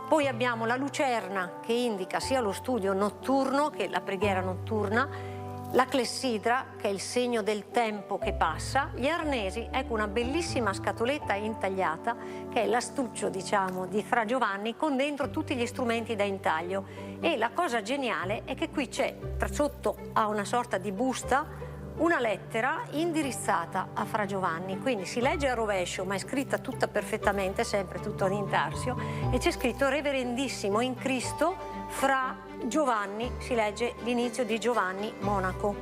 poi abbiamo la lucerna che indica sia lo studio notturno che la preghiera notturna, la clessidra, che è il segno del tempo che passa, gli arnesi, ecco una bellissima scatoletta intagliata, che è l'astuccio, diciamo, di Fra Giovanni, con dentro tutti gli strumenti da intaglio. E la cosa geniale è che qui c'è, sotto a una sorta di busta, una lettera indirizzata a Fra Giovanni, quindi si legge a rovescio, ma è scritta tutta perfettamente, sempre tutto in intarsio, e c'è scritto Reverendissimo in Cristo Fra Giovanni, si legge l'inizio di Giovanni monaco.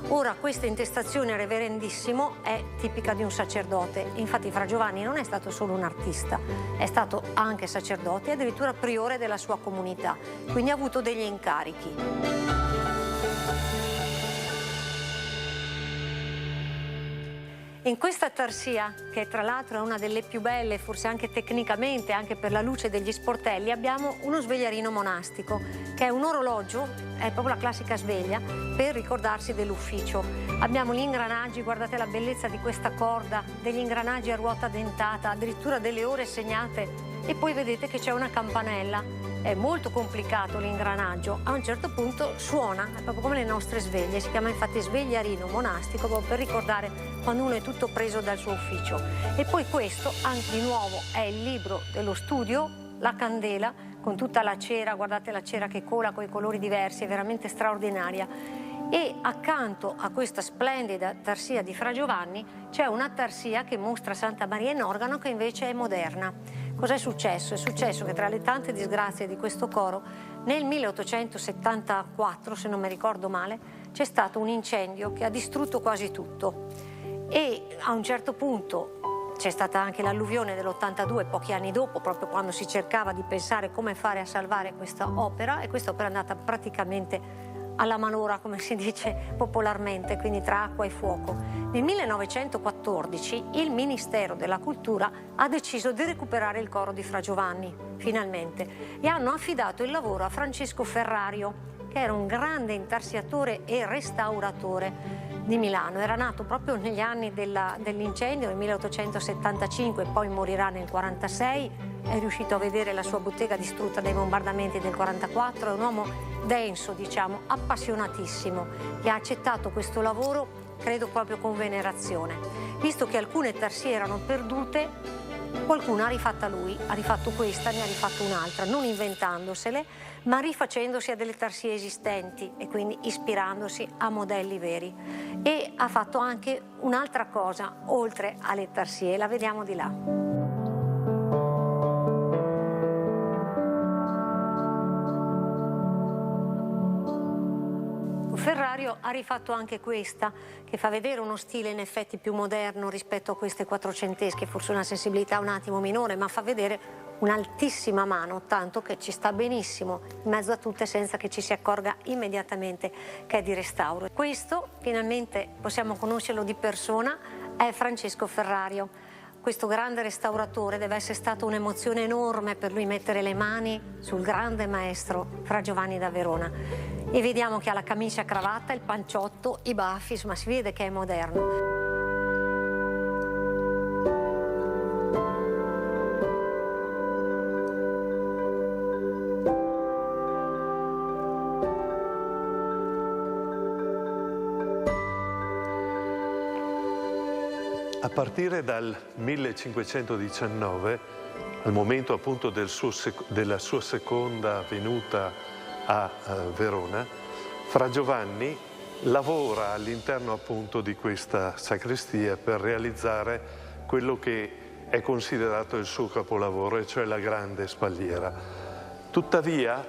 Ora, questa intestazione Reverendissimo è tipica di un sacerdote, infatti Fra Giovanni non è stato solo un artista, è stato anche sacerdote e addirittura priore della sua comunità, quindi ha avuto degli incarichi. In questa tarsia, che tra l'altro è una delle più belle, forse anche tecnicamente, anche per la luce degli sportelli, abbiamo uno svegliarino monastico, che è un orologio, è proprio la classica sveglia, per ricordarsi dell'ufficio. Abbiamo gli ingranaggi, guardate la bellezza di questa corda, degli ingranaggi a ruota dentata, addirittura delle ore segnate, e poi vedete che c'è una campanella. È molto complicato l'ingranaggio, a un certo punto suona, è proprio come le nostre sveglie, si chiama infatti svegliarino monastico, proprio per ricordare quando uno è tutto preso dal suo ufficio. E poi questo, anche di nuovo, è il libro dello studio, la candela, con tutta la cera, guardate la cera che cola con i colori diversi, è veramente straordinaria. E accanto a questa splendida tarsia di Fra Giovanni c'è una tarsia che mostra Santa Maria in Organo, che invece è moderna. Cos'è successo? È successo che tra le tante disgrazie di questo coro, nel 1874, se non mi ricordo male, c'è stato un incendio che ha distrutto quasi tutto e a un certo punto c'è stata anche l'alluvione dell'82, pochi anni dopo, proprio quando si cercava di pensare come fare a salvare questa opera, e questa opera è andata praticamente alla malora, come si dice popolarmente, quindi tra acqua e fuoco. Nel 1914 il Ministero della Cultura ha deciso di recuperare il coro di Fra Giovanni, finalmente, e hanno affidato il lavoro a Francesco Ferrario, che era un grande intarsiatore e restauratore di Milano. Era nato proprio negli anni dell'incendio, nel 1875, poi morirà nel 1946, è riuscito a vedere la sua bottega distrutta dai bombardamenti del 1944, è un uomo denso, diciamo, appassionatissimo, che ha accettato questo lavoro, credo proprio con venerazione. Visto che alcune tarsie erano perdute, qualcuno ha rifatta lui, ha rifatto questa, ne ha rifatto un'altra, non inventandosele, ma rifacendosi a delle tarsie esistenti e quindi ispirandosi a modelli veri. E ha fatto anche un'altra cosa, oltre alle tarsie, la vediamo di là. Ferrario ha rifatto anche questa, che fa vedere uno stile in effetti più moderno rispetto a queste quattrocentesche, forse una sensibilità un attimo minore, ma fa vedere un'altissima mano, tanto che ci sta benissimo in mezzo a tutte senza che ci si accorga immediatamente che è di restauro. Questo, finalmente possiamo conoscerlo di persona, è Francesco Ferrario. Questo grande restauratore deve essere stata un'emozione enorme per lui mettere le mani sul grande maestro Fra Giovanni da Verona. E vediamo che ha la camicia a cravatta, il panciotto, i baffi, insomma si vede che è moderno. A partire dal 1519, al momento appunto della sua seconda venuta a Verona, Fra Giovanni lavora all'interno appunto di questa sacrestia per realizzare quello che è considerato il suo capolavoro, e cioè la grande spalliera. Tuttavia,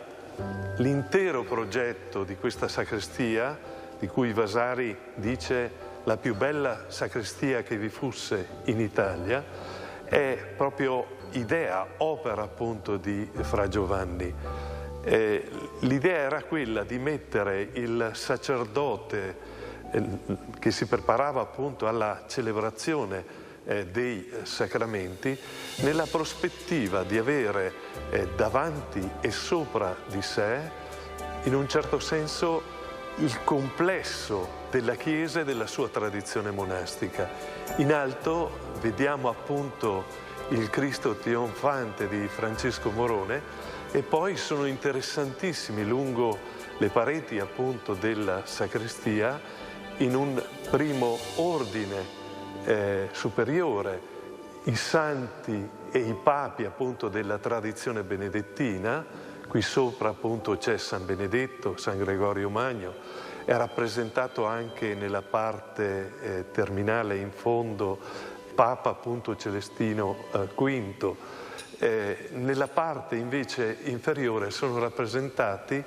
l'intero progetto di questa sacrestia, di cui Vasari dice la più bella sacrestia che vi fosse in Italia, è proprio idea, opera appunto di Fra Giovanni. L'idea era quella di mettere il sacerdote che si preparava appunto alla celebrazione dei sacramenti nella prospettiva di avere davanti e sopra di sé, in un certo senso, il complesso della Chiesa e della sua tradizione monastica. In alto vediamo appunto il Cristo trionfante di Francesco Morone, e poi sono interessantissimi lungo le pareti appunto della sacrestia, in un primo ordine superiore, i santi e i papi appunto della tradizione benedettina. Qui sopra appunto c'è San Benedetto, San Gregorio Magno, è rappresentato anche nella parte terminale in fondo Papa appunto Celestino V. Nella parte invece inferiore sono rappresentati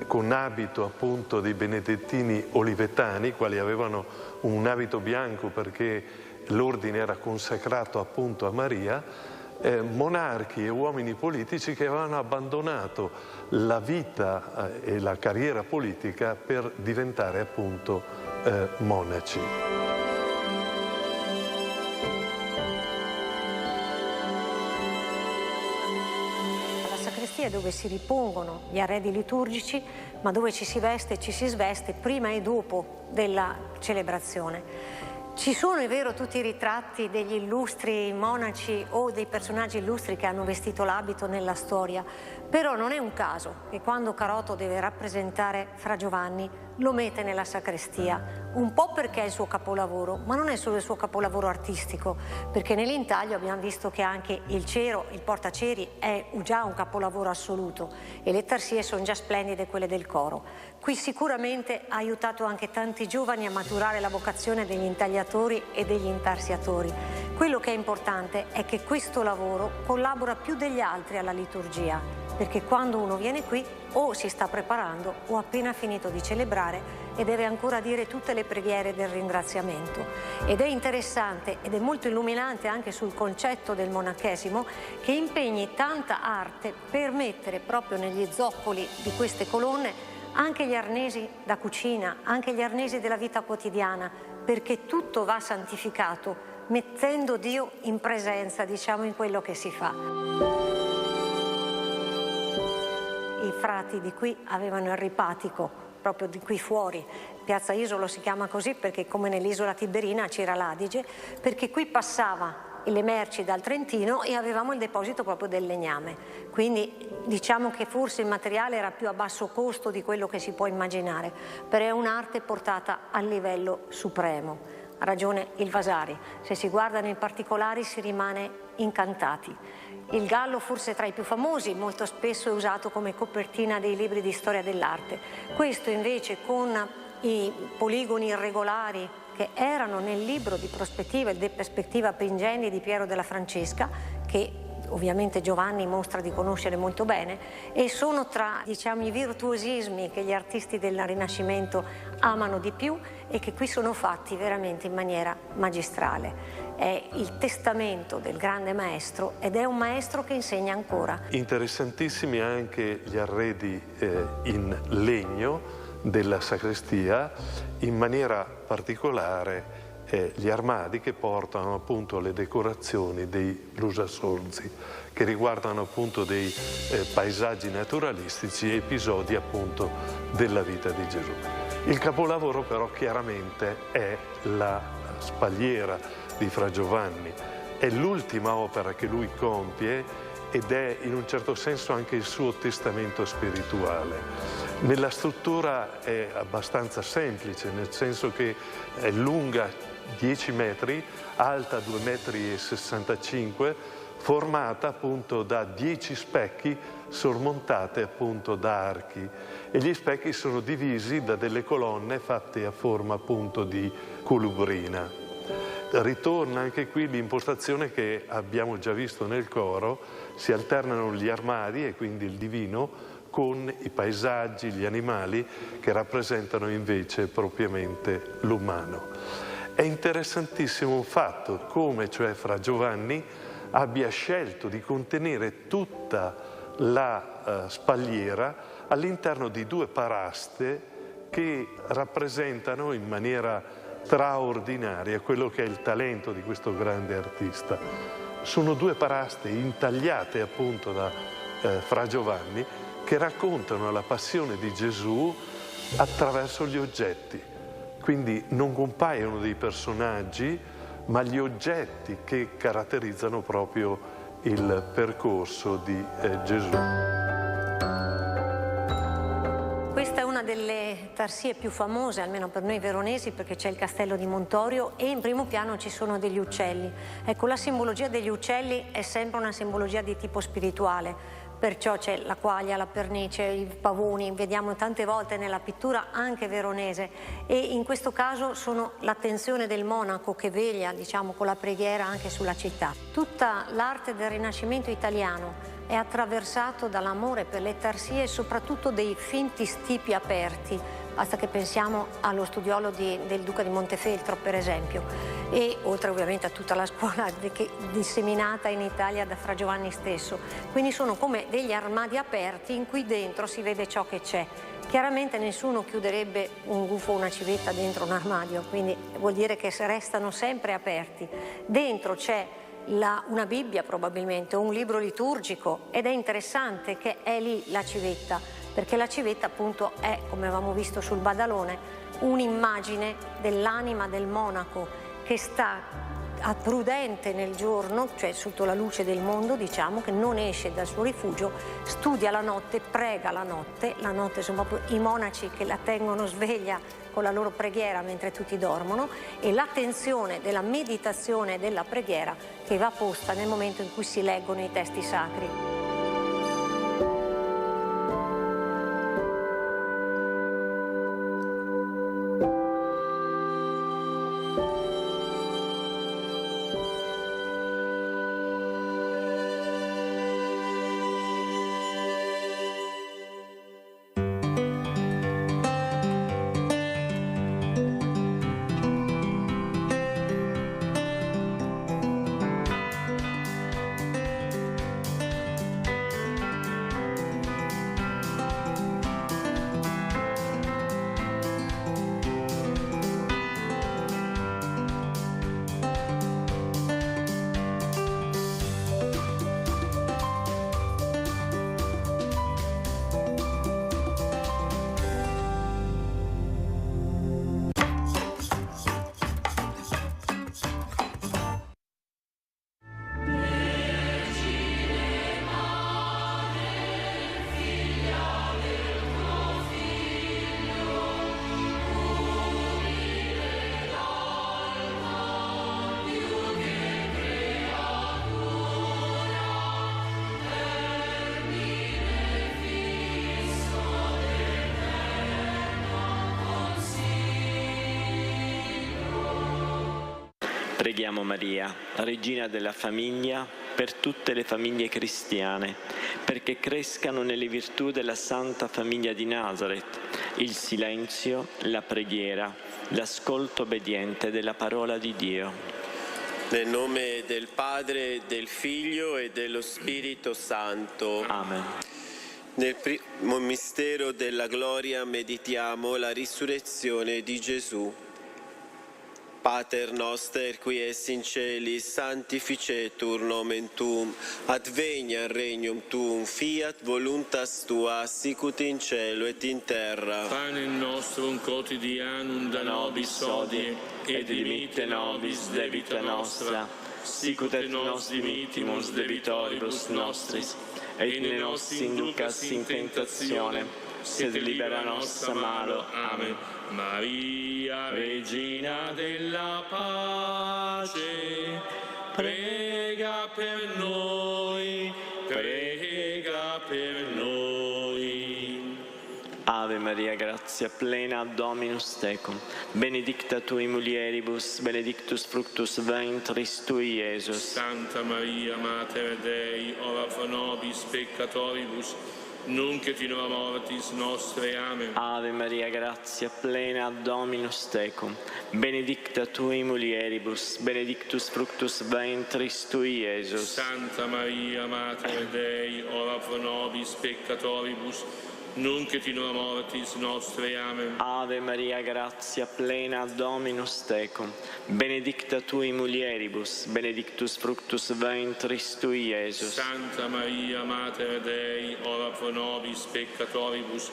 con abito appunto dei benedettini olivetani, i quali avevano un abito bianco perché l'ordine era consacrato appunto a Maria, monarchi e uomini politici che avevano abbandonato la vita e la carriera politica per diventare appunto monaci. Dove si ripongono gli arredi liturgici, ma dove ci si veste e ci si sveste prima e dopo della celebrazione. Ci sono, è vero, tutti i ritratti degli illustri monaci o dei personaggi illustri che hanno vestito l'abito nella storia, però non è un caso che quando Caroto deve rappresentare Fra Giovanni lo mette nella sacrestia, un po' perché è il suo capolavoro, ma non è solo il suo capolavoro artistico, perché nell'intaglio abbiamo visto che anche il cero, il portaceri è già un capolavoro assoluto e le tarsie sono già splendide quelle del coro. Qui sicuramente ha aiutato anche tanti giovani a maturare la vocazione degli intagliatori e degli intarsiatori. Quello che è importante è che questo lavoro collabora più degli altri alla liturgia, perché quando uno viene qui o si sta preparando o ha appena finito di celebrare e deve ancora dire tutte le preghiere del ringraziamento. Ed è interessante ed è molto illuminante anche sul concetto del monachesimo, che impegni tanta arte per mettere proprio negli zoccoli di queste colonne anche gli arnesi da cucina, anche gli arnesi della vita quotidiana, perché tutto va santificato, mettendo Dio in presenza, diciamo, in quello che si fa. I frati di qui avevano il ripatico, proprio di qui fuori. Piazza Isolo si chiama così perché, come nell'isola Tiberina, c'era l'Adige, perché qui passava le merci dal Trentino e avevamo il deposito proprio del legname. Quindi diciamo che forse il materiale era più a basso costo di quello che si può immaginare, però è un'arte portata al livello supremo. Ha ragione il Vasari, se si guarda nei particolari si rimane incantati. Il gallo forse tra i più famosi, molto spesso è usato come copertina dei libri di storia dell'arte. Questo invece con i poligoni irregolari che erano nel libro di prospettiva e di perspettiva Pingeni di Piero della Francesca, che ovviamente Giovanni mostra di conoscere molto bene, e sono tra, diciamo, i virtuosismi che gli artisti del Rinascimento amano di più e che qui sono fatti veramente in maniera magistrale. È il testamento del grande maestro ed è un maestro che insegna ancora. Interessantissimi anche gli arredi in legno della sacrestia, in maniera particolare gli armadi che portano appunto le decorazioni dei lusasolzi, che riguardano appunto dei paesaggi naturalistici e episodi appunto della vita di Gesù. Il capolavoro però chiaramente è la spalliera di Fra Giovanni, è l'ultima opera che lui compie ed è in un certo senso anche il suo testamento spirituale. Nella struttura è abbastanza semplice, nel senso che è lunga 10 metri, alta 2,65 metri, formata appunto da 10 specchi sormontate appunto da archi, e gli specchi sono divisi da delle colonne fatte a forma appunto di colubrina. Ritorna anche qui l'impostazione che abbiamo già visto nel coro, si alternano gli armadi e quindi il divino con i paesaggi, gli animali che rappresentano invece propriamente l'umano. È interessantissimo un fatto come cioè Fra Giovanni abbia scelto di contenere tutta la spalliera all'interno di due paraste che rappresentano in maniera straordinaria quello che è il talento di questo grande artista. Sono due paraste intagliate appunto da Fra Giovanni che raccontano la passione di Gesù attraverso gli oggetti. Quindi non compaiono dei personaggi, ma gli oggetti che caratterizzano proprio il percorso di Gesù. Questa è una delle tarsie più famose, almeno per noi veronesi, perché c'è il castello di Montorio e in primo piano ci sono degli uccelli. Ecco, la simbologia degli uccelli è sempre una simbologia di tipo spirituale. Perciò c'è la quaglia, la pernice, i pavoni, vediamo tante volte nella pittura anche veronese, e in questo caso sono l'attenzione del monaco che veglia, diciamo, con la preghiera anche sulla città. Tutta l'arte del Rinascimento italiano è attraversato dall'amore per le tarsie e soprattutto dei finti stipi aperti. Basta che pensiamo allo studiolo del Duca di Montefeltro, per esempio, e oltre ovviamente a tutta la scuola disseminata in Italia da Fra Giovanni stesso. Quindi sono come degli armadi aperti in cui dentro si vede ciò che c'è. Chiaramente nessuno chiuderebbe un gufo o una civetta dentro un armadio, quindi vuol dire che restano sempre aperti. Dentro c'è una Bibbia probabilmente, o un libro liturgico, ed è interessante che è lì la civetta, perché la civetta appunto è, come avevamo visto sul badalone, un'immagine dell'anima del monaco che sta prudente nel giorno, cioè sotto la luce del mondo, diciamo, che non esce dal suo rifugio, studia la notte, prega la notte sono proprio i monaci che la tengono sveglia con la loro preghiera mentre tutti dormono, e l'attenzione della meditazione e della preghiera che va posta nel momento in cui si leggono i testi sacri. Preghiamo Maria, Regina della famiglia, per tutte le famiglie cristiane, perché crescano nelle virtù della Santa Famiglia di Nazaret, il silenzio, la preghiera, l'ascolto obbediente della parola di Dio. Nel nome del Padre, del Figlio e dello Spirito Santo. Amen. Nel primo mistero della gloria meditiamo la risurrezione di Gesù. Pater noster, qui es in celis, sanctificetur nomen tuum, adveniat regnum tuum, fiat voluntas tua, sicut in cielo et in terra. Panem nostrum quotidianum da nobis hodie, et dimitte nobis debita nostra, sicut et nos dimittimus debitoribus nostris, et ne nos inducas in tentazione, sed libera nos a malo. Amen. Maria, Regina della pace, prega per noi, prega per noi. Ave Maria, grazia plena, Dominus tecum, benedicta tui mulieribus, benedictus fructus ventris tui, Iesus. Santa Maria, Mater Dei, ora pro nobis peccatoribus, nunc et in hora mortis nostre. Amen. Ave Maria, grazia plena, Dominus tecum, benedicta tui mulieribus, benedictus fructus ventris tui, Iesus. Santa Maria, Mater Dei, ora pro nobis peccatoribus, nunc et in hora mortis nostre. Amen. Ave Maria, grazia plena, Dominus tecum, benedicta tui mulieribus, benedictus fructus ventris tui, Iesus. Santa Maria, Mater Dei, ora pro nobis peccatoribus,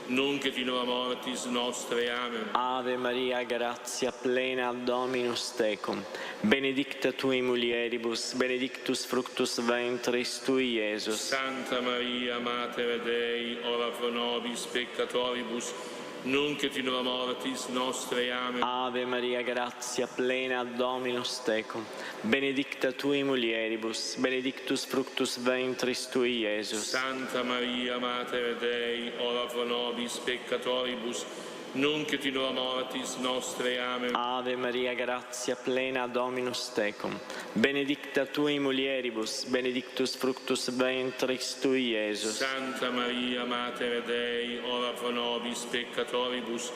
nunc et in hora mortis nostre. Amen. Ave Maria, grazia plena, Dominus tecum, benedicta tui mulieribus, benedictus fructus ventris tui, Iesus. Santa Maria, Mater Dei, ora pro nobis peccatoribus, nunc et in hora mortis nostre. Amen. Ave Maria, grazia plena, Dominus tecum, benedicta tui mulieribus, benedictus fructus ventris tui, Iesus. Santa Maria, Mater Dei, ora pro nobis peccatoribus, nunc et in hora mortis nostre. Amen. Ave Maria, grazia plena, Dominus tecum, benedicta tui mulieribus, benedictus fructus ventris tui, Iesus. Santa Maria, Mater Dei, ora pro nobis peccatoribus,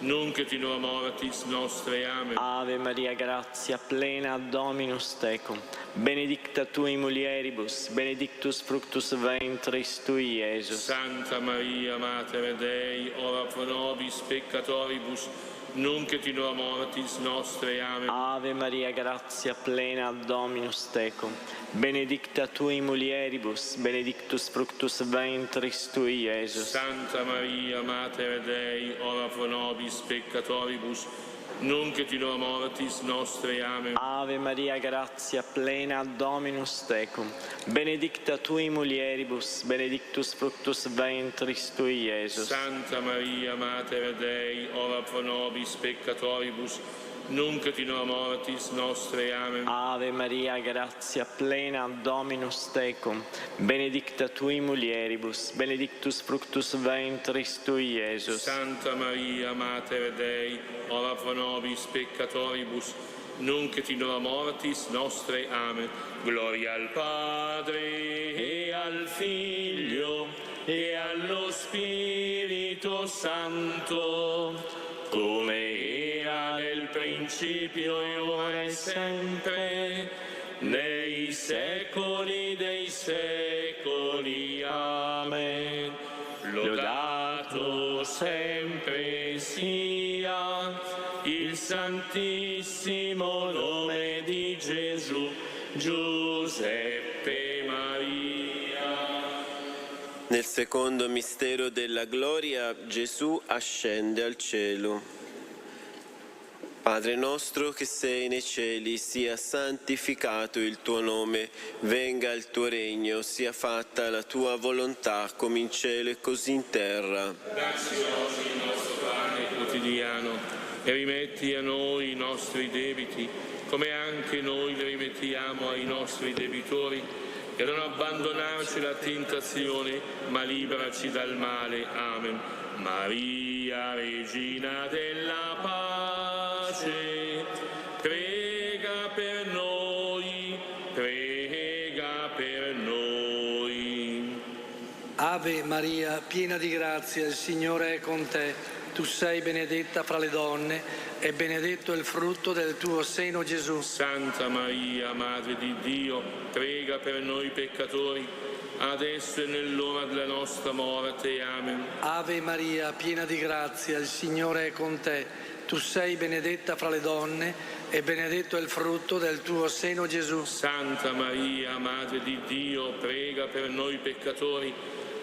nunc et in hora mortis nostre. Amen. Ave Maria, grazia plena, Dominus tecum, benedicta tui mulieribus, benedictus fructus ventris tui, Iesus. Santa Maria, Mater Dei, ora pro nobis peccatoribus, nunc et in hora mortis nostre. Amen. Ave Maria, grazia plena, Dominus tecum, benedicta tui mulieribus, benedictus fructus ventris tui, Iesus. Santa Maria, Mater Dei, ora pro nobis peccatoribus, nunc et in hora mortis nostre. Amen. Ave Maria, grazia plena, Dominus tecum, benedicta tui mulieribus, benedictus fructus ventris tui, Iesus. Santa Maria, Mater Dei, ora pro nobis peccatoribus, nunc et in hora mortis nostre. Amen. Ave Maria, grazia plena, Dominus tecum, benedicta tui mulieribus, benedictus fructus ventris tui, Iesus. Santa Maria, Mater Dei, ora pro nobis peccatoribus, nunc et in hora mortis nostre. Amen. Gloria al Padre, e al Figlio, e allo Spirito Santo, come era nel principio e ora e sempre, nei secoli dei secoli. Amen. Lodato sempre sia il santissimo nome di Gesù, Giuseppe Maria. Nel secondo mistero della gloria, Gesù ascende al cielo. Padre nostro che sei nei cieli, sia santificato il tuo nome, venga il tuo regno, sia fatta la tua volontà, come in cielo e così in terra. Dacci oggi il nostro pane quotidiano e rimetti a noi i nostri debiti, come anche noi li rimettiamo ai nostri debitori, e non abbandonarci alla tentazione, ma liberaci dal male. Amen. Maria, Regina della pace, prega per noi, prega per noi. Ave Maria, piena di grazia, il Signore è con te. Tu sei benedetta fra le donne e benedetto il frutto del tuo seno, Gesù. Santa Maria, Madre di Dio, prega per noi peccatori, adesso e nell'ora della nostra morte. Amen. Ave Maria, piena di grazia, il Signore è con te. Tu sei benedetta fra le donne e benedetto il frutto del tuo seno, Gesù. Santa Maria, Madre di Dio, prega per noi peccatori,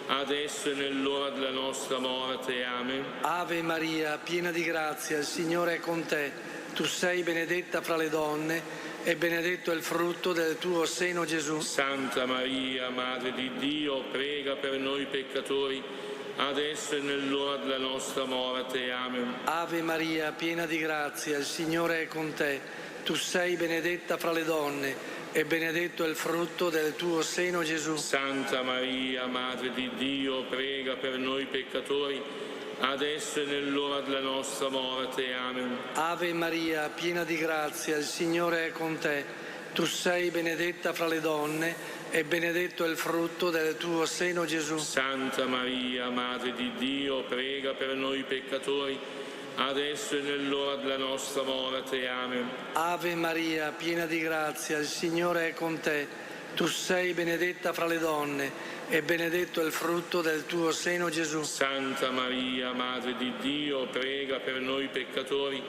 adesso e nell'ora della nostra morte. Amen. Ave Maria, piena di grazia, il Signore è con te. Tu sei benedetta fra le donne e benedetto il frutto del tuo seno, Gesù. Santa Maria, Madre di Dio, prega per noi peccatori, adesso e nell'ora della nostra morte. Amen. Ave Maria, piena di grazia, il Signore è con te. Tu sei benedetta fra le donne e benedetto il frutto del tuo seno, Gesù. Santa Maria, Madre di Dio, prega per noi peccatori, adesso e nell'ora della nostra morte. Amen. Ave Maria, piena di grazia, il Signore è con te. Tu sei benedetta fra le donne e benedetto il frutto del tuo seno, Gesù. Santa Maria, Madre di Dio, prega per noi peccatori, adesso e nell'ora della nostra morte. Amen. Ave Maria, piena di grazia, il Signore è con te. Tu sei benedetta fra le donne e benedetto il frutto del tuo seno, Gesù. Santa Maria, Madre di Dio, prega per noi peccatori,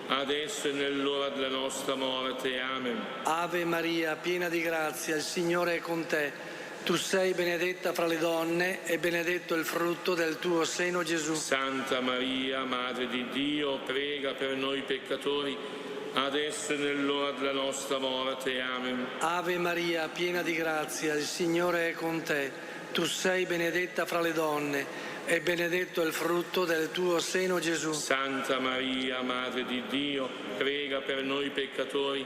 adesso e nell'ora della nostra morte. Amen. Ave Maria, piena di grazia, il Signore è con te. Tu sei benedetta fra le donne e benedetto il frutto del tuo seno, Gesù. Santa Maria, Madre di Dio, prega per noi peccatori, adesso e nell'ora della nostra morte. Amen. Ave Maria, piena di grazia, il Signore è con te. Tu sei benedetta fra le donne e benedetto il frutto del tuo seno, Gesù. Santa Maria, Madre di Dio, prega per noi peccatori,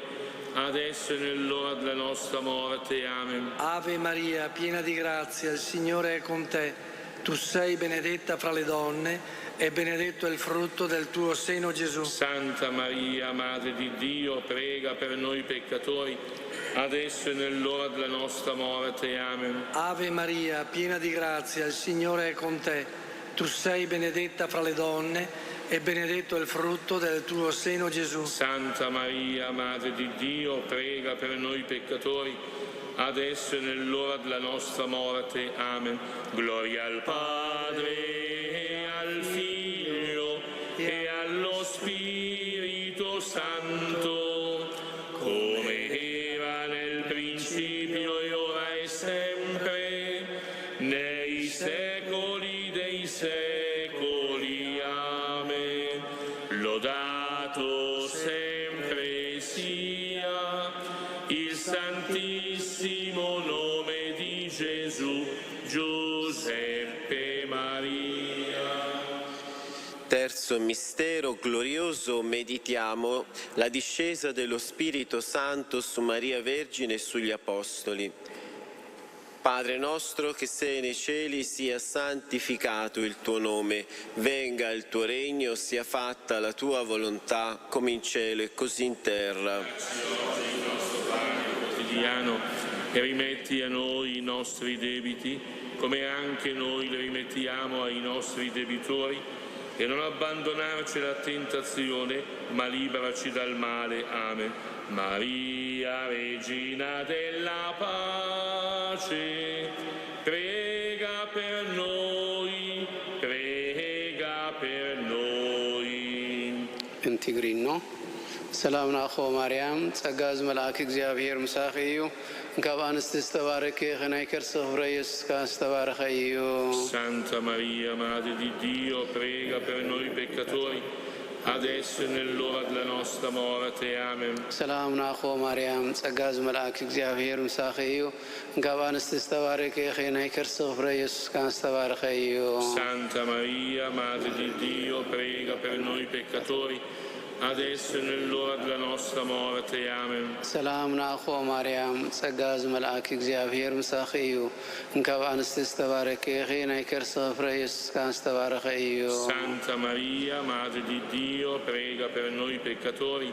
adesso e nell'ora della nostra morte. Amen. Ave Maria, piena di grazia, il Signore è con te. Tu sei benedetta fra le donne e benedetto il frutto del tuo seno, Gesù. Santa Maria, Madre di Dio, prega per noi peccatori, adesso e nell'ora della nostra morte. Amen. Ave Maria, piena di grazia, il Signore è con te. Tu sei benedetta fra le donne e benedetto il frutto del tuo seno, Gesù. Santa Maria, Madre di Dio, prega per noi peccatori, adesso e nell'ora della nostra morte. Amen. Gloria al Padre, e al Figlio, e allo Spirito Santo, come era nel principio e ora e sempre, nei secoli dei secoli. Amen. Lodato stesso mistero glorioso meditiamo la discesa dello Spirito Santo su Maria Vergine e sugli Apostoli. Padre nostro che sei nei cieli, sia santificato il tuo nome, venga il tuo regno, sia fatta la tua volontà, come in cielo e così in terra. Il nostro pane quotidiano e rimetti a noi i nostri debiti, come anche noi li rimettiamo ai nostri debitori, e non abbandonarci alla tentazione, ma liberaci dal male. Amen. Maria, Regina della pace, prega per noi, prega per noi. Intigrinno. ሰላም ናኹ ማርያም ጸጋ ዝመልአክ እግዚአብሔር ምሳኺ እዩ ካብ አንስት ዝተባረከ ኸናይ ከርሰ ፍረ ኢየሱስ ዝተባረኸ እዩ። Santa Maria, Madre di Dio, prega per noi peccatori, adesso e nell'ora della nostra morte. Amen. ሰላም ናኹ ማርያም ጸጋ ዝመልአክ እግዚአብሔር ምሳኺ እዩ ካብ አንስት ዝተባረከ ኸናይ ከርሰ ፍረ ኢየሱስ ዝተባረኸ እዩ። Santa Maria, Madre di Dio, prega per noi peccatori, adesso e nell'ora della nostra morte. Amen. ሰላም ናኹ ማርያም ጸጋ ዝመልአክ እግዚአብሔር ምሳኺ እዩ ካብ አንስት ዝተባረከ ኸናይ ከርሰ ፍረ ኢየሱስ ዝተባረኸ እዩ። Santa Maria, Madre di Dio, prega per noi peccatori,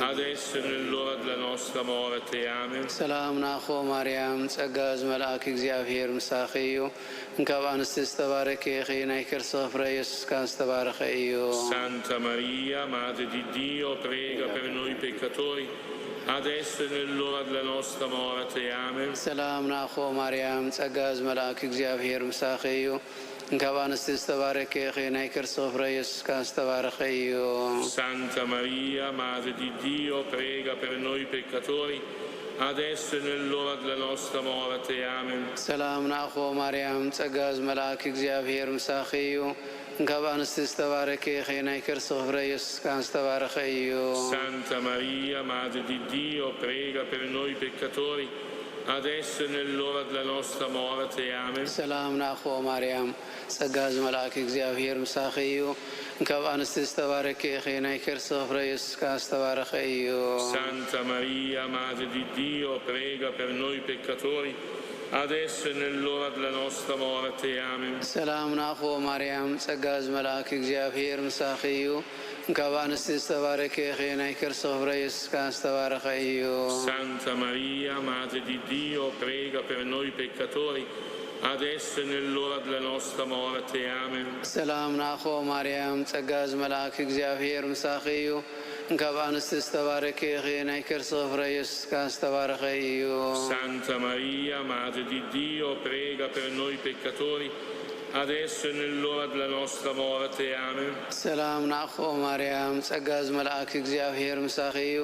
adesso e nell'ora della nostra morte. Amen. ሰላም ናኹ ማርያም ጸጋ ዝመልአክ እግዚአብሔር ምሳኺ እዩ ካብ አንስት ዝተባረከ ኸናይ ከርሰ ፍረ ኢየሱስ ዝተባረኸ እዩ። Santa Maria, Madre di Dio, prega per noi peccatori, adesso e nell'ora della nostra morte. Amen. ሰላም ናኹ ማርያም ጸጋ ዝመልአክ እግዚአብሔር ምሳኺ እዩ ካብ አንስት ዝተባረከ ኸናይ ከርሰ ፍረ ኢየሱስ ዝተባረኸ እዩ። Santa Maria, Madre di Dio, prega per noi peccatori, adesso e nell'ora della nostra morte. Amen. ሰላም ናኹ ማርያም ጸጋ ዝመልአክ እግዚአብሔር ምሳኺ እዩ ካብ አንስት ዝተባረከ ኸናይ ከርሰ ፍረ ኢየሱስ ዝተባረኸ እዩ። Santa Maria, Madre di Dio, prega per noi peccatori, adesso e nell'ora della nostra morte. Amen. ሰላም ናኹ ማርያም ጸጋ ዝመልአክ እግዚአብሔር ምሳኺ እዩ ካብ አንስት ዝተባረከ ኸናይ ከርሰ ፍረ ኢየሱስ ዝተባረኸ እዩ። Santa Maria, Madre di Dio, prega per noi peccatori, adesso e nell'ora della nostra morte. Amen. ሰላም ናኹ ማርያም ጸጋ ዝመልአክ እግዚአብሔር ምሳኺ እዩ ካብ አንስት ዝተባረከ ኸናይ ከርሰ ፍረ ኢየሱስ ዝተባረኸ እዩ። Santa Maria, Madre di Dio, prega per noi peccatori, adesso e nell'ora della nostra morte. Amen. ሰላም ናኹ ማርያም ጸጋ ዝመልአክ እግዚአብሔር ምሳኺ እዩ ካብ አንስት ዝተባረከ ኸናይ ከርሰ ፍረ ኢየሱስ ዝተባረኸ እዩ። Santa Maria, Madre di Dio, prega per noi peccatori, adesso e nell'ora della nostra morte. Amen. ሰላም ናኹ ማርያም ጸጋ ዝመልአክ እግዚአብሔር ምሳኺ እዩ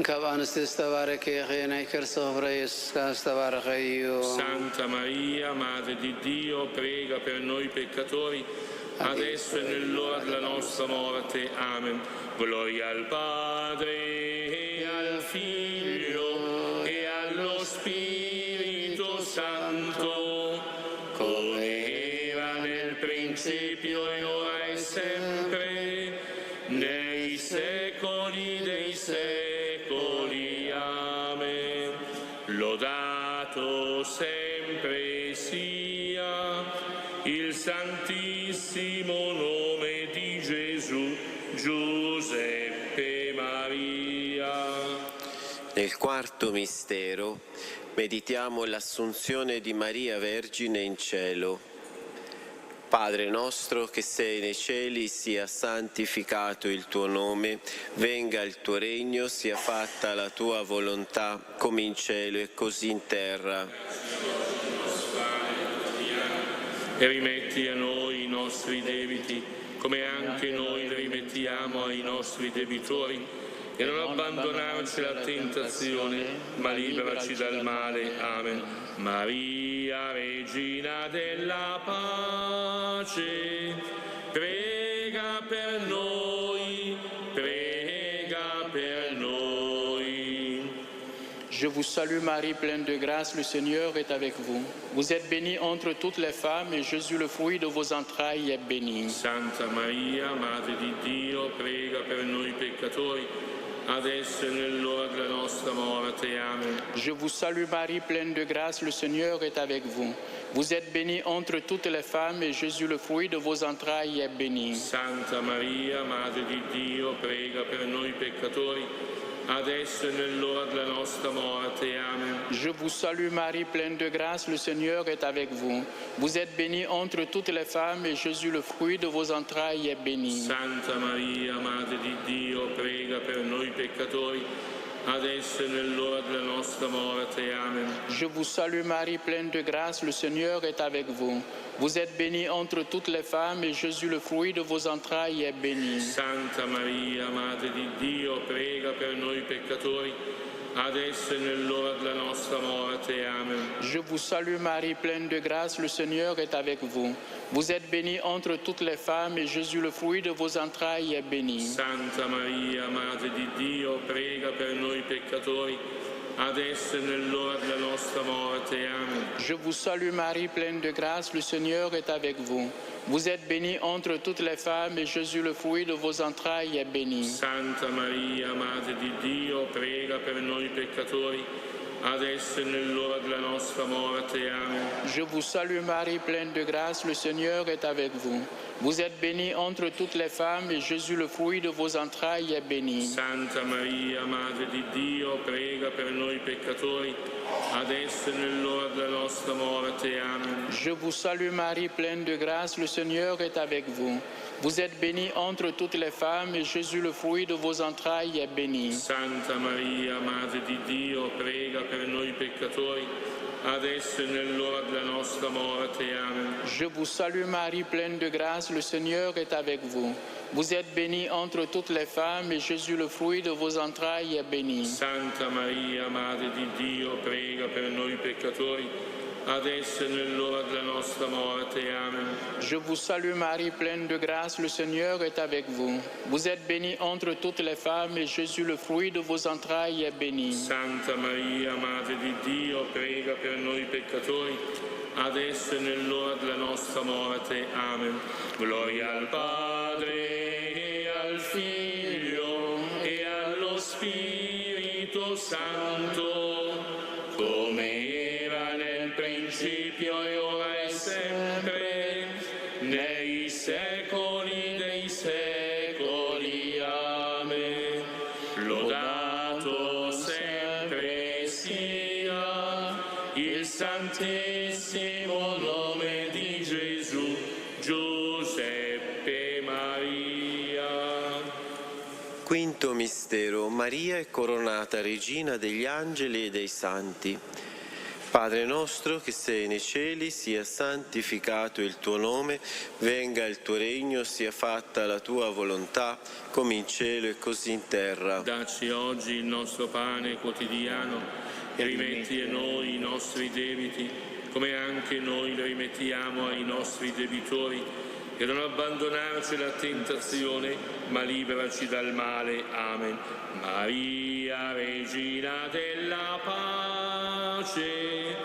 ካብ አንስት ዝተባረከ ኸናይ ከርሰ ፍረ ኢየሱስ ዝተባረኸ እዩ። Santa Maria, Madre di Dio, prega per noi peccatori, adesso e nell'ora della nostra morte. Amen. Gloria al Padre e al Figlio e allo Spirito Santo, come era nel principio e ora e sempre, nei secoli dei secoli. Amen. Lodato sempre sia il santissimo nome di Gesù, Giuseppe Maria. Nel quarto mistero meditiamo l'assunzione di Maria Vergine in cielo. Padre nostro che sei nei cieli, sia santificato il tuo nome, venga il tuo regno, sia fatta la tua volontà, come in cielo e così in terra. E rimetti a noi i nostri debiti, come anche noi li rimettiamo ai nostri debitori, e non abbandonarci alla tentazione, ma liberaci dal male. Amen. Maria, Regina della pace, prega per noi, prega per noi. Je vous salue Marie, pleine de grâce, le Seigneur est avec vous. Vous êtes bénie entre toutes les femmes et Jésus, le fruit de vos entrailles, est béni. Santa Maria, Madre di Dio, prega per noi peccatori, adesso e nell'ora della nostra morte. Amen. Je vous salue Marie, pleine de grâce, le Seigneur est avec vous. Vous êtes bénie entre toutes les femmes et Jésus, le fruit de vos entrailles, est béni. Santa Maria, Madre di Dio, prega per noi peccatori, adesso e nell'ora della nostra morte. Amen. Je vous salue Marie, pleine de grâce, le Seigneur est avec vous. Vous êtes bénie entre toutes les femmes et Jésus, le fruit de vos entrailles, est béni. Santa Maria, Madre di Dio, prega per noi peccatori, adesso e nell'ora della nostra morte. Amen. Je vous salue Marie, pleine de grâce, le Seigneur est avec vous. Vous êtes bénie entre toutes les femmes et Jésus, le fruit de vos entrailles, est béni. Santa Maria, Madre di Dio, prega per noi peccatori, adesso e nell'ora della nostra morte. Amen. Je vous salue Marie, pleine de grâce, le Seigneur est avec vous. Vous êtes bénie entre toutes les femmes et Jésus, le fruit de vos entrailles, est béni. Santa Maria, Madre di Dio, prega per noi peccatori, adesso e nell'ora della nostra morte. Amen. Je vous salue Marie, pleine de grâce, le Seigneur est avec vous. Vous êtes bénie entre toutes les femmes et Jésus, le fruit de vos entrailles, est béni. Santa Maria, Madre di Dio, prega per noi peccatori, adesso e nell'ora della nostra morte. Amen. Je vous salue Marie, pleine de grâce, le Seigneur est avec vous. Vous êtes bénie entre toutes les femmes et Jésus, le fruit de vos entrailles, est béni. Santa Maria, Madre di Dio, prega per noi peccatori, adesso e nell'ora della nostra morte. Amen. Je vous salue Marie, pleine de grâce, le Seigneur est avec vous. Vous êtes bénie entre toutes les femmes et Jésus, le fruit de vos entrailles, est béni. Santa Maria, Madre di Dio, prega per noi peccatori, adesso e nell'ora della nostra morte. Amen. Je vous salue Marie, pleine de grâce, le Seigneur est avec vous. Vous êtes bénie entre toutes les femmes et Jésus, le fruit de vos entrailles, est béni. Santa Maria, Madre di Dio, prega per noi peccatori, adesso e nell'ora della nostra morte. Amen. Je vous salue Marie, pleine de grâce, le Seigneur est avec vous. Vous êtes bénie entre toutes les femmes et Jésus, le fruit de vos entrailles, est béni. Santa Maria, Madre di Dio, prega per noi peccatori, adesso e nell'ora della nostra morte. Amen. Gloria al Padre, e al Figlio, e allo Spirito Santo, come era nel principio e ora e sempre, nei secoli dei secoli. Amen. Lodato sempre sia il Santissimo nome di Gesù, Giuseppe Maria. Quinto mistero. Maria è coronata regina degli angeli e dei santi. Padre nostro che sei nei cieli, sia santificato il tuo nome, venga il tuo regno, sia fatta la tua volontà, come in cielo e così in terra. Dacci oggi il nostro pane quotidiano e rimetti a noi i nostri debiti, come anche noi li rimettiamo ai nostri debitori, e non abbandonarci alla tentazione, ma liberaci dal male. Amen. Maria, Regina della pace,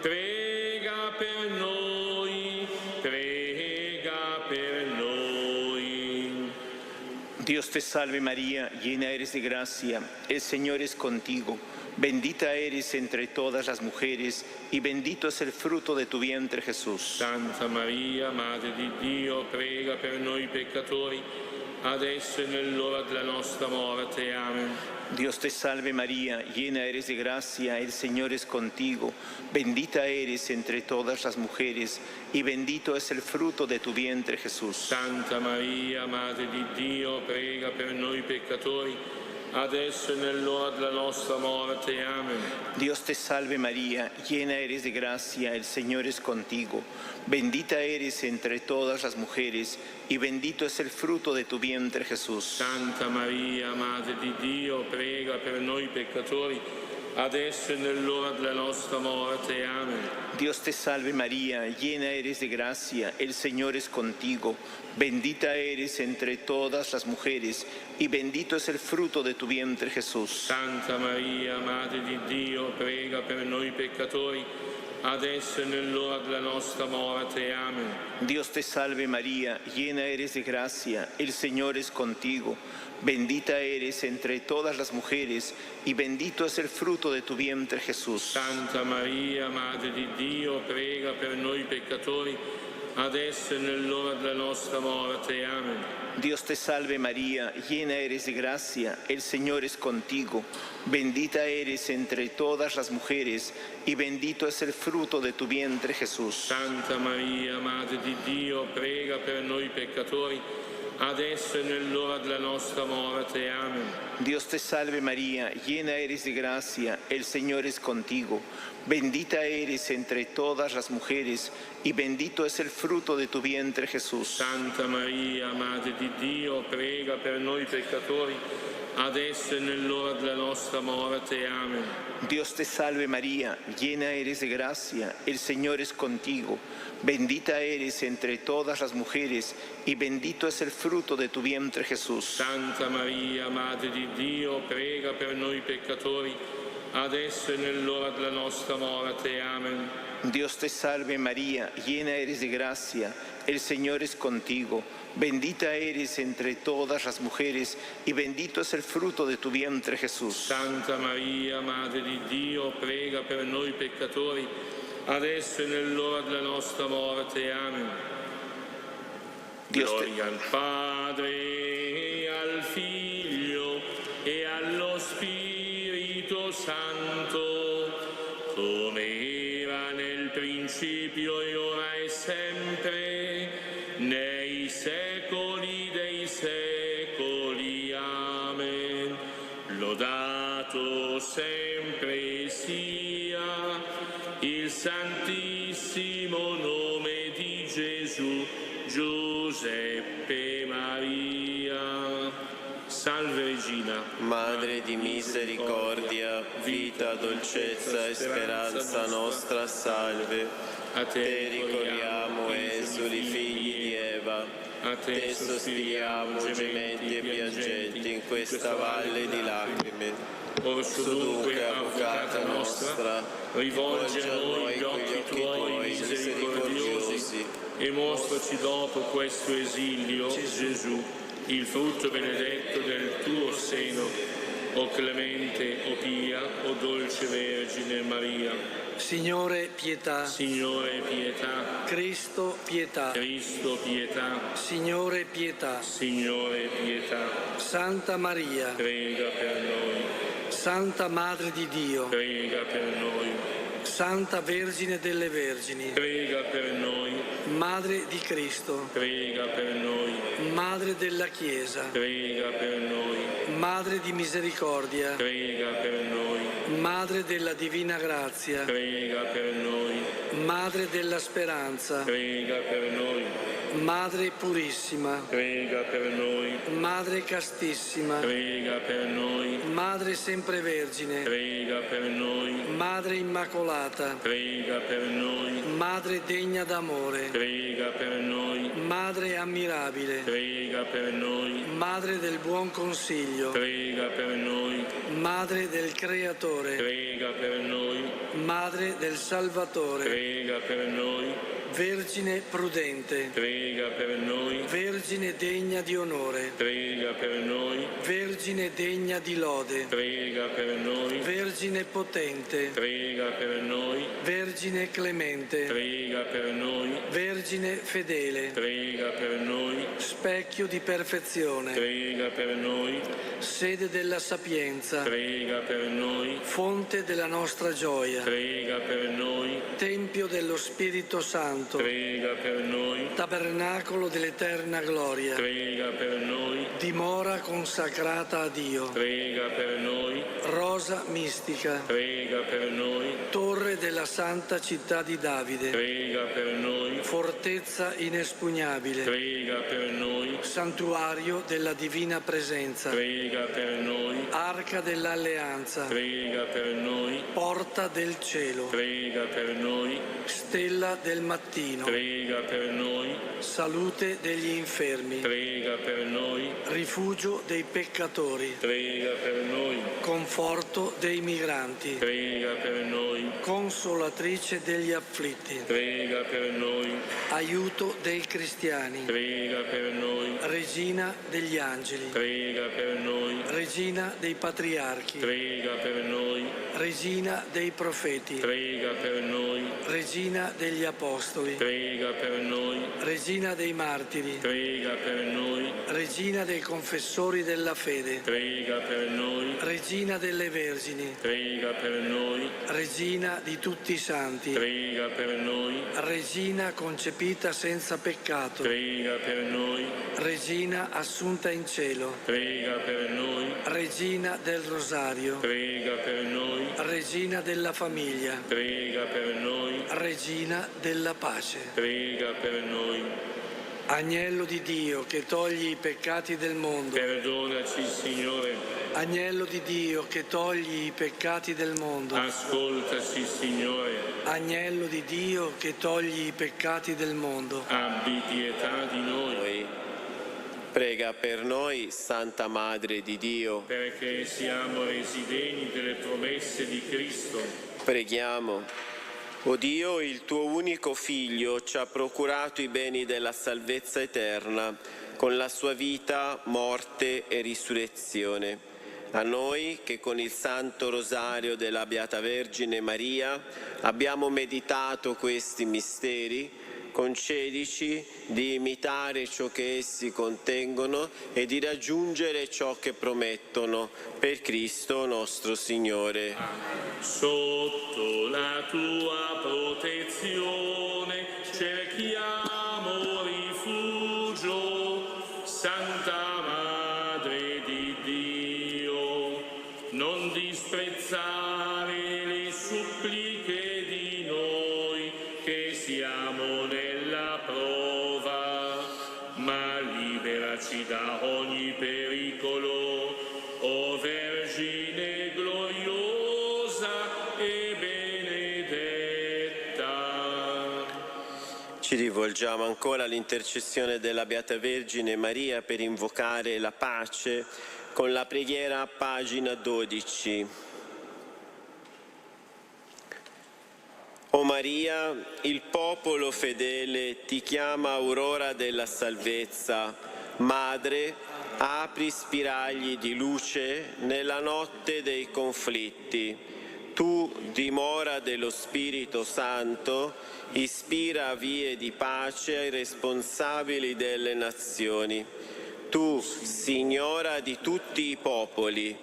prega per noi, prega per noi. Dios te salve María, llena eres de gracia, el Señor es contigo. Bendita eres entre todas las mujeres y bendito es el fruto de tu vientre Jesús. Santa Maria, Madre di Dio, prega per noi peccatori, adesso e nell'ora della nostra morte. Amen. Dios te salve María, llena eres de gracia, el Señor es contigo. Bendita eres entre todas las mujeres y bendito es el fruto de tu vientre Jesús. Santa Maria, Madre di Dio, prega per noi peccatori, adesso e nell'ora della nostra morte. Amen. Dios te salve María, llena eres de gracia, el Señor es contigo. Bendita eres entre todas las mujeres y bendito es el fruto de tu vientre Jesús. Santa Maria, Madre di Dio, prega per noi peccatori, adesso e nell'ora della nostra morte. Amen. Dios te salve María, llena eres de gracia, el Señor es contigo. Bendita eres entre todas las mujeres, y bendito es el fruto de tu vientre, Jesús. Santa Maria, Madre di Dio, prega per noi peccatori, adesso e nell'ora della nostra morte. Amen. Dios te salve María, llena eres de gracia, el Señor es contigo. Bendita eres entre todas las mujeres, y bendito es el fruto de tu vientre, Jesús. Santa Maria, Madre di Dio, prega per noi peccatori, adesso e nell'ora della nostra morte. Amen. Dios te salve María, llena eres de gracia, el Señor es contigo. Bendita eres entre todas las mujeres, y bendito es el fruto de tu vientre, Jesús. Santa Maria, Madre di Dio, prega per noi peccatori, adesso e nell'ora della nostra morte. Amen. Dios te salve María, llena eres de gracia, el Señor es contigo. Bendita eres entre todas las mujeres, y bendito es el fruto de tu vientre, Jesús. Santa Maria, Madre di Dio, prega per noi peccatori, adesso e nell'ora della nostra morte. Amen. Dios te salve María, llena eres de gracia, el Señor es contigo. Bendita eres entre todas las mujeres, y bendito es el fruto de tu vientre, Jesús. Santa Maria, Madre di Dio, prega per noi peccatori, adesso e nell'ora della nostra morte. Amen. Dios te salve María, llena eres de gracia, el Señor es contigo. Bendita eres entre todas las mujeres, y bendito es el fruto de tu vientre, Jesús. Santa Maria, Madre di Dio, prega per noi peccatori, adesso e nell'ora della nostra morte. Amen. Gloria al Padre, e al Figlio, e allo Spirito Santo, come era nel principio, e ora e sempre, nei secoli dei secoli. Amen. Lodato sempre sia il santissimo nome di Gesù, Giuseppe Maria. Salve Regina, Madre di misericordia, vita, dolcezza e speranza nostra, salve. A te ricorriamo, esuli figli di Eva, a te sospiriamo, gementi e piangenti in questa valle di lacrime. Orso dunque, avvocata nostra, rivolgi a noi gli occhi tuoi misericordiosi e mostraci dopo questo esilio, Gesù, il frutto benedetto del tuo seno, o clemente, o pia, o dolce Vergine Maria. Signore, pietà. Signore, pietà. Cristo, pietà. Cristo, pietà. Signore, pietà. Signore, pietà. Santa Maria, prega per noi. Santa Madre di Dio, prega per noi. Santa Vergine delle Vergini, prega per noi. Madre di Cristo, prega per noi. Madre della Chiesa, prega per noi. Madre di misericordia, prega per noi. Madre della divina grazia, prega per noi. Madre della speranza, prega per noi. Madre purissima, prega per noi. Madre castissima, prega per noi. Madre sempre vergine, prega per noi. Madre immacolata, prega per noi. Madre degna d'amore, prega per noi. Madre ammirabile, prega per noi. Madre del buon consiglio, prega per noi. Madre del Creatore, prega per noi. Madre del Salvatore, prega per noi. Vergine prudente, prega per noi. Vergine degna di onore, prega per noi. Vergine degna di lode, prega per noi. Vergine potente, prega per noi. Vergine clemente, prega per noi. Vergine fedele, prega per noi. specchio di perfezione, prega per noi. sede della sapienza, prega per noi. fonte della nostra gioia, prega per noi. tempio dello Spirito Santo, prega per noi. tabernacolo dell'eterna gloria, prega per noi. dimora consacrata a Dio, prega per noi. rosa mistica, prega per noi. torre Torre della santa città di Davide, prega per noi. Fortezza inespugnabile, Prega per noi. Santuario della divina presenza, Prega per noi. Arca dell'alleanza, Prega per noi. Porta del cielo, Prega per noi. Stella del mattino, Prega per noi. Salute degli infermi, Prega per noi. Rifugio dei peccatori, Prega per noi. Conforto dei migranti, Prega per noi. Consolatrice degli afflitti, Prega per noi. Aiuto dei cristiani, Prega per noi. Regina degli angeli, Prega per noi. Regina dei patriarchi, Prega per noi. Regina dei profeti, Prega per noi. Regina degli apostoli, Prega per noi. Regina dei martiri, Prega per noi. Regina dei confessori della fede, Prega per noi. Regina delle vergini, Prega per noi. Regina di tutti i santi, Prega per noi. Regina concepita senza peccato, Prega per noi. Regina assunta in cielo, Prega per noi. Regina del rosario, Prega per noi. Regina della famiglia, Prega per noi. Regina della pace. Prega per noi. Agnello di Dio che togli i peccati del mondo, Perdonaci, Signore. Agnello di Dio che togli i peccati del mondo, Ascoltaci, Signore. Agnello di Dio che togli i peccati del mondo, Abbi pietà di noi. Prega per noi, Santa Madre di Dio. Perché siamo residenti delle promesse di Cristo. Preghiamo. O Dio, il tuo unico Figlio ci ha procurato i beni della salvezza eterna con la sua vita, morte e risurrezione. A noi che con il Santo Rosario della Beata Vergine Maria abbiamo meditato questi misteri, concedici di imitare ciò che essi contengono e di raggiungere ciò che promettono, per Cristo nostro Signore. Sotto la tua protezione cerchiamo rifugio, Santa Madre di Dio. Non disprezzare le suppliche di noi che siamo nella prova, ma liberaci da ogni pericolo, o Vergine gloriosa e benedetta. Ci rivolgiamo ancora all'intercessione della Beata Vergine Maria per invocare la pace con la preghiera a pagina 12. O Maria, il popolo fedele ti chiama aurora della salvezza. Madre, apri spiragli di luce nella notte dei conflitti. Tu, dimora dello Spirito Santo, ispira vie di pace ai responsabili delle nazioni. Tu, Signora di tutti i popoli,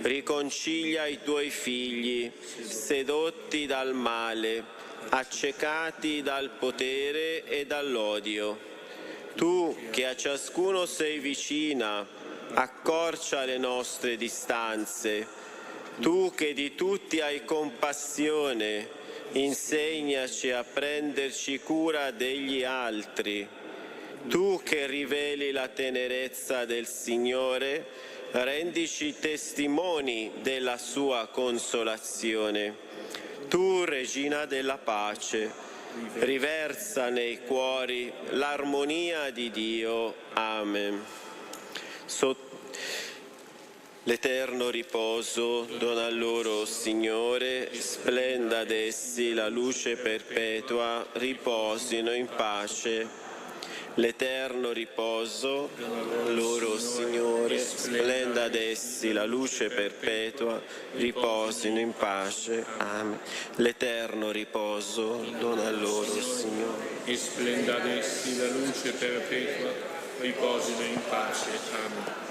riconcilia i tuoi figli, sedotti dal male, accecati dal potere e dall'odio. Tu, che a ciascuno sei vicina, accorcia le nostre distanze. Tu, che di tutti hai compassione, insegnaci a prenderci cura degli altri. Tu, che riveli la tenerezza del Signore, rendici testimoni della sua consolazione. Tu, Regina della pace, riversa nei cuori l'armonia di Dio. Amen. L'eterno riposo dona loro, Signore, splenda ad essi la luce perpetua, riposino in pace. L'eterno riposo loro, Signore, splenda ad essi la luce perpetua, riposino in pace. Amen. L'eterno riposo dona loro, Signore. E splenda ad essi la luce perpetua, riposino in pace. Amen.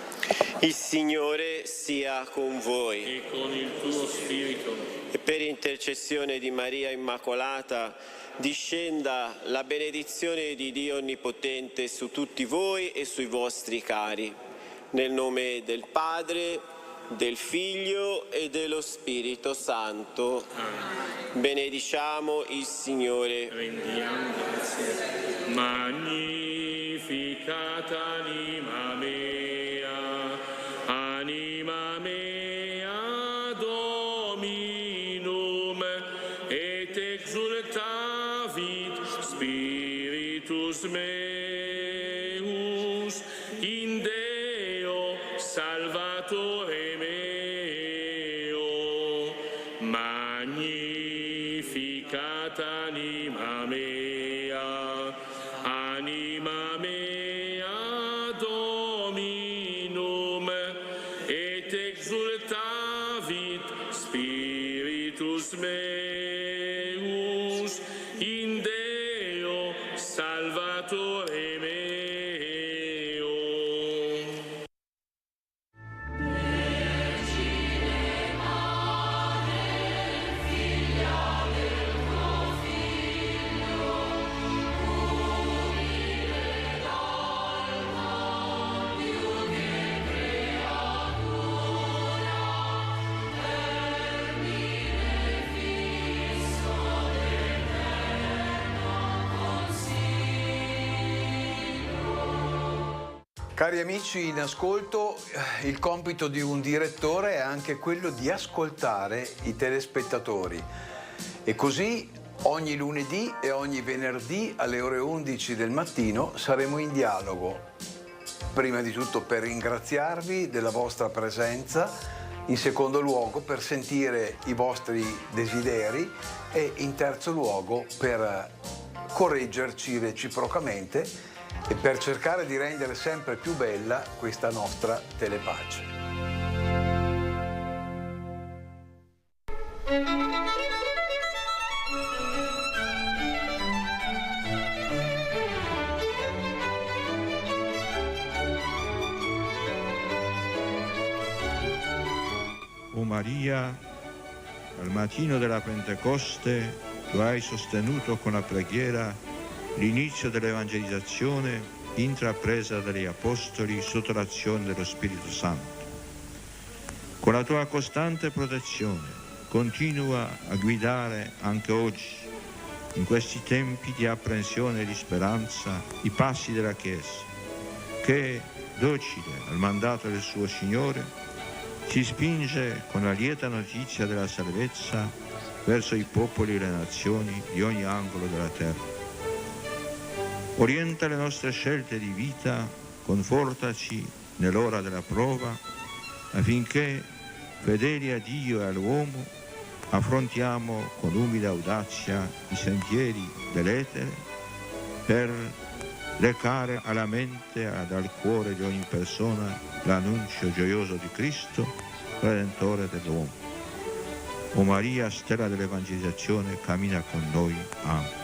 Il Signore sia con voi. E con il tuo spirito. E per intercessione di Maria Immacolata discenda la benedizione di Dio Onnipotente su tutti voi e sui vostri cari. Nel nome del Padre, del Figlio e dello Spirito Santo. Benediciamo il Signore. Rendiamo grazie. Magnificat anima mea, anima mea Dominum, et exultavit Spiritus meus in Deo Salvatore meo. Magnificat anima mea, anima mea Dominum, et exultavit Spiritus meus in Deo Salvatore meo. Cari amici in ascolto, il compito di un direttore è anche quello di ascoltare i telespettatori e così ogni lunedì e ogni venerdì alle ore 11 del mattino saremo in dialogo. Prima di tutto per ringraziarvi della vostra presenza, in secondo luogo per sentire i vostri desideri e in terzo luogo per correggerci reciprocamente e per cercare di rendere sempre più bella questa nostra telepace. O Maria, al mattino della Pentecoste tu hai sostenuto con la preghiera l'inizio dell'evangelizzazione intrapresa dagli Apostoli sotto l'azione dello Spirito Santo. Con la tua costante protezione continua a guidare anche oggi, in questi tempi di apprensione e di speranza, i passi della Chiesa, che, docile al mandato del suo Signore, si spinge con la lieta notizia della salvezza verso i popoli e le nazioni di ogni angolo della terra. Orienta le nostre scelte di vita, confortaci nell'ora della prova, affinché, fedeli a Dio e all'uomo, affrontiamo con umile audacia i sentieri dell'etere per recare alla mente ed al cuore di ogni persona l'annuncio gioioso di Cristo, Redentore dell'uomo. O Maria, stella dell'evangelizzazione, cammina con noi. Amen.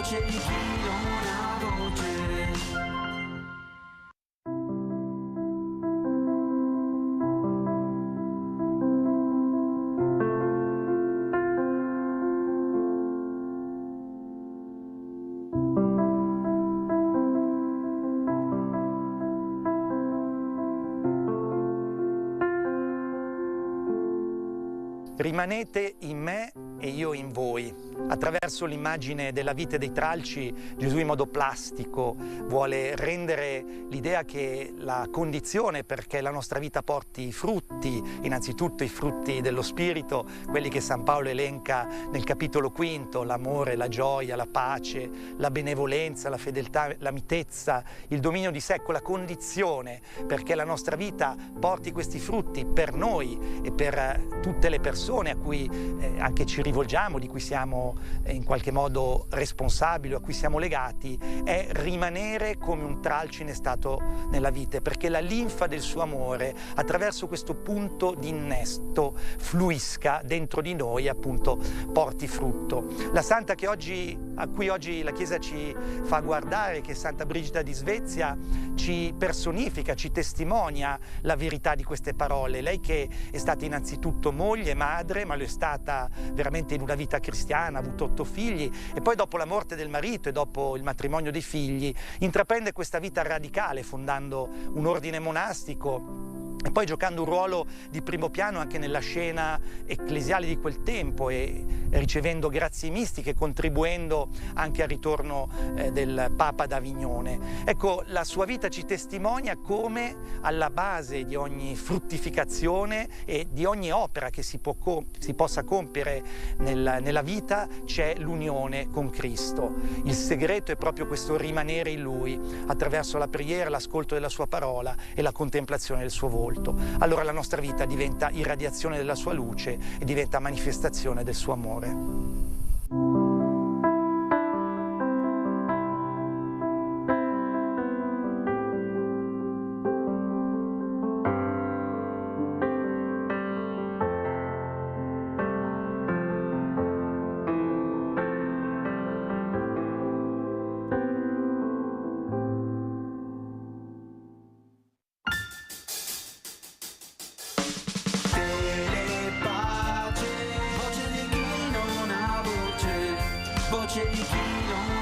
voce di chi non ha voce. Rimanete in me e io in voi. Attraverso l'immagine della vite dei tralci, Gesù in modo plastico vuole rendere l'idea che la condizione perché la nostra vita porti frutti, innanzitutto i frutti dello Spirito, quelli che San Paolo elenca nel capitolo 5, l'amore, la gioia, la pace, la benevolenza, la fedeltà, la mitezza, il dominio di sé, la condizione perché la nostra vita porti questi frutti per noi e per tutte le persone a cui anche ci rivolgiamo, di cui siamo in qualche modo responsabili o a cui siamo legati, è rimanere come un tralci innestato nella vite, perché la linfa del suo amore attraverso questo punto di innesto fluisca dentro di noi e appunto porti frutto. La santa a cui oggi la Chiesa ci fa guardare, che è Santa Brigida di Svezia, ci personifica, ci testimonia la verità di queste parole. Lei che è stata innanzitutto moglie, madre, ma lo è stata veramente in una vita cristiana, ha avuto 8 figli e poi dopo la morte del marito e dopo il matrimonio dei figli intraprende questa vita radicale fondando un ordine monastico e poi giocando un ruolo di primo piano anche nella scena ecclesiale di quel tempo e ricevendo grazie mistiche, contribuendo anche al ritorno del Papa d'Avignone. Ecco, la sua vita ci testimonia come alla base di ogni fruttificazione e di ogni opera che si possa compiere nella vita c'è l'unione con Cristo. Il segreto è proprio questo rimanere in Lui attraverso la preghiera, l'ascolto della sua parola e la contemplazione del suo volto. Allora la nostra vita diventa irradiazione della sua luce e diventa manifestazione del suo amore. Voce di chi non